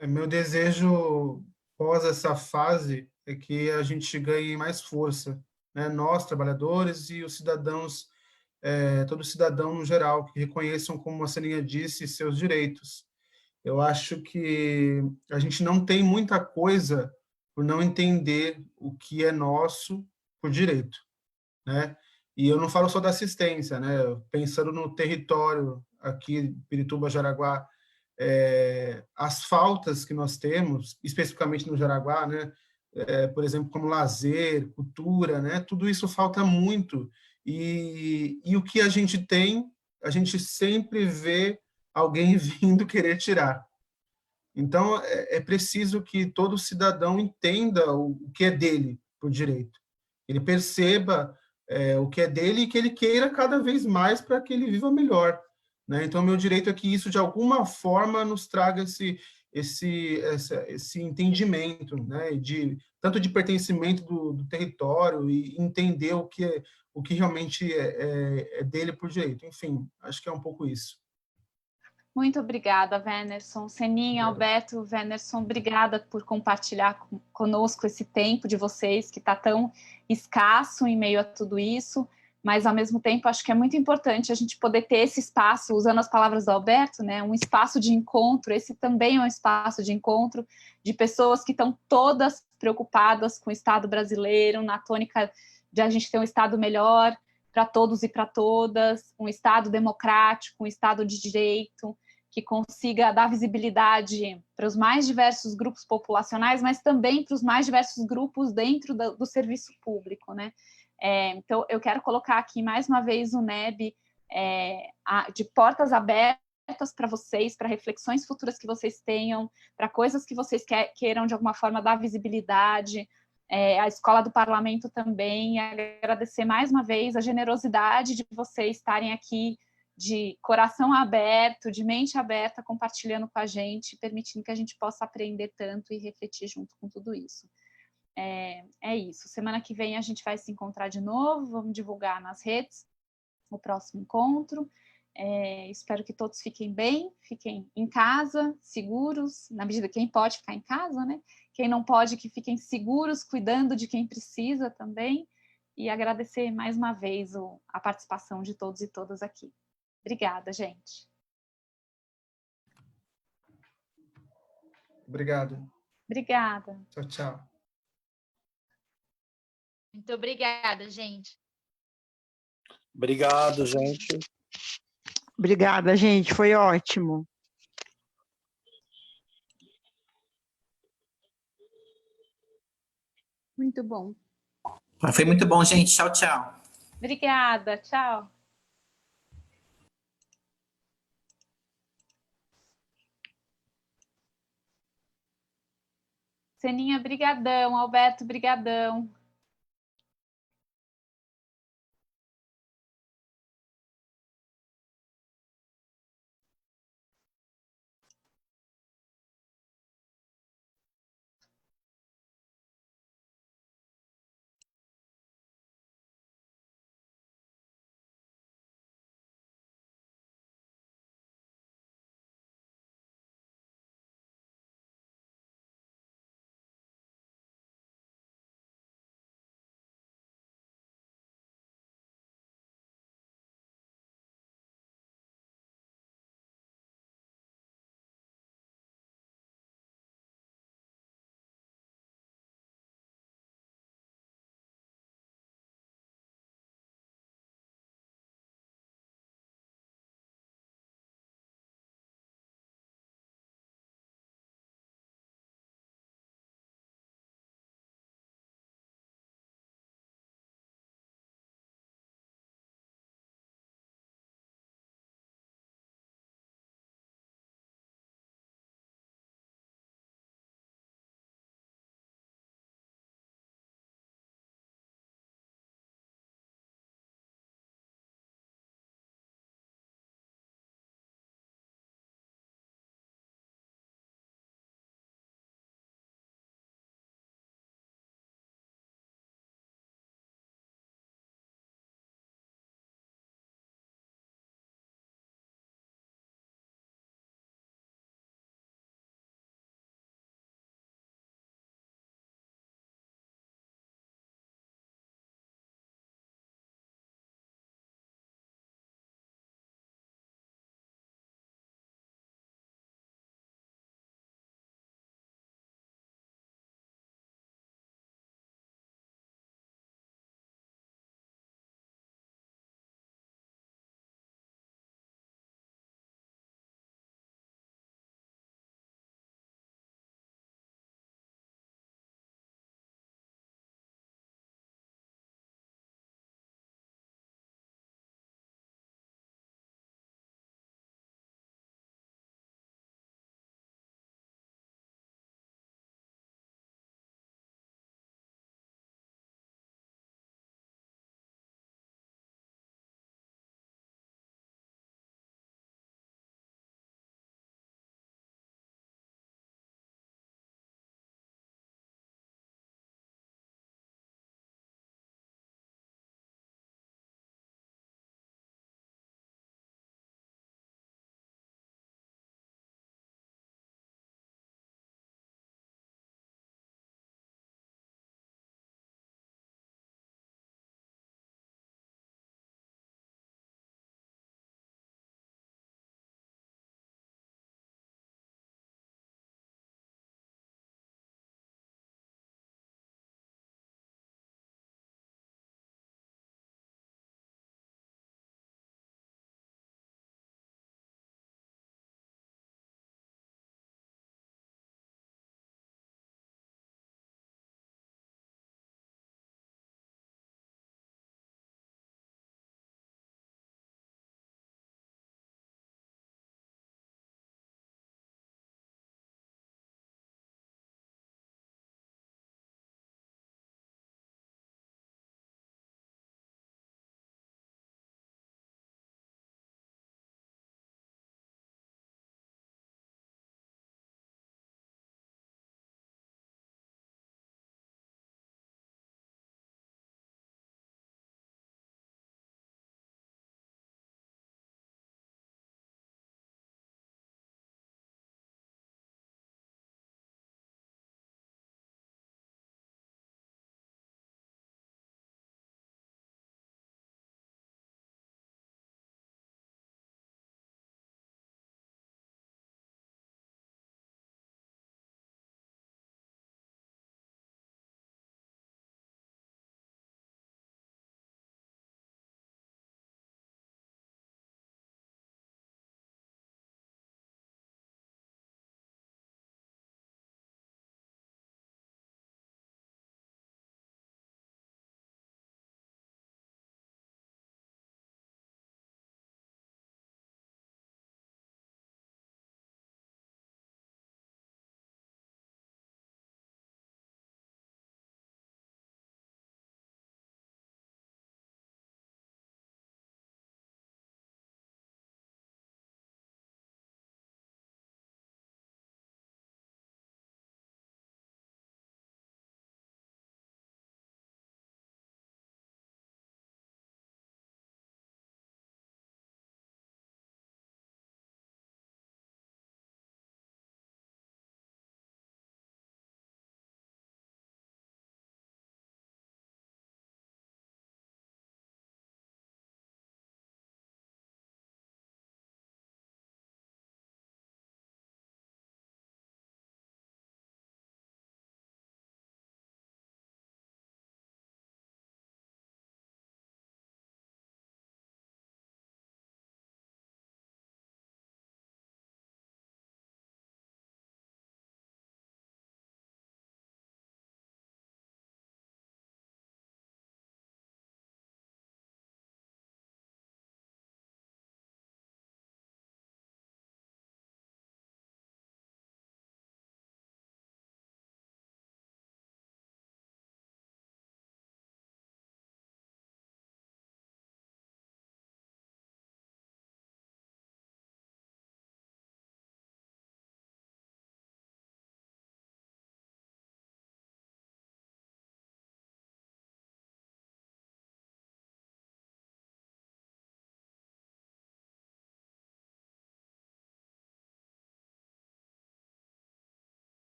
Meu desejo pós essa fase é que a gente ganhe mais força, né? Nós, trabalhadores, e os cidadãos, todo cidadão no geral, que reconheçam, como a Seninha disse, seus direitos. Eu acho que a gente não tem muita coisa por não entender o que é nosso por direito, né? E eu não falo só da assistência, né? Pensando no território aqui, Pirituba, Jaraguá, as faltas que nós temos, especificamente no Jaraguá, né? Por exemplo, como lazer, cultura, né? Tudo isso falta muito. E o que a gente tem, a gente sempre vê alguém vindo querer tirar. Então, é preciso que todo cidadão entenda o que é dele por direito. Ele perceba o que é dele e que ele queira cada vez mais para que ele viva melhor, né? Então, meu direito é que isso, de alguma forma, nos traga esse entendimento, né? Tanto de pertencimento do território e entender o que realmente é dele por direito. Enfim, acho que é um pouco isso. Muito obrigada, Venerson. Seninha, Alberto, Venerson, obrigada por compartilhar conosco esse tempo de vocês, que está tão escasso em meio a tudo isso, mas, ao mesmo tempo, acho que é muito importante a gente poder ter esse espaço, usando as palavras do Alberto, né, um espaço de encontro. Esse também é um espaço de encontro de pessoas que estão todas preocupadas com o Estado brasileiro, na tônica de a gente ter um Estado melhor para todos e para todas, um Estado democrático, um Estado de direito, que consiga dar visibilidade para os mais diversos grupos populacionais, mas também para os mais diversos grupos dentro do serviço público, né? Então, eu quero colocar aqui mais uma vez o NEB de portas abertas para vocês, para reflexões futuras que vocês tenham, para coisas que vocês queiram de alguma forma dar visibilidade, a Escola do Parlamento também, e agradecer mais uma vez a generosidade de vocês estarem aqui de coração aberto, de mente aberta, compartilhando com a gente, permitindo que a gente possa aprender tanto e refletir junto com tudo isso. É isso. Semana que vem a gente vai se encontrar de novo, vamos divulgar nas redes o próximo encontro. Espero que todos fiquem bem, fiquem em casa, seguros, na medida que quem pode ficar em casa, né? Quem não pode, que fiquem seguros, cuidando de quem precisa também, e agradecer mais uma vez a participação de todos e todas aqui. Obrigada, gente. Obrigado. Obrigada. Tchau, tchau. Muito obrigada, gente. Obrigado, gente. Obrigada, gente. Foi ótimo. Muito bom. Foi muito bom, gente. Tchau, tchau. Obrigada. Tchau. Seninha, brigadão. Alberto, brigadão.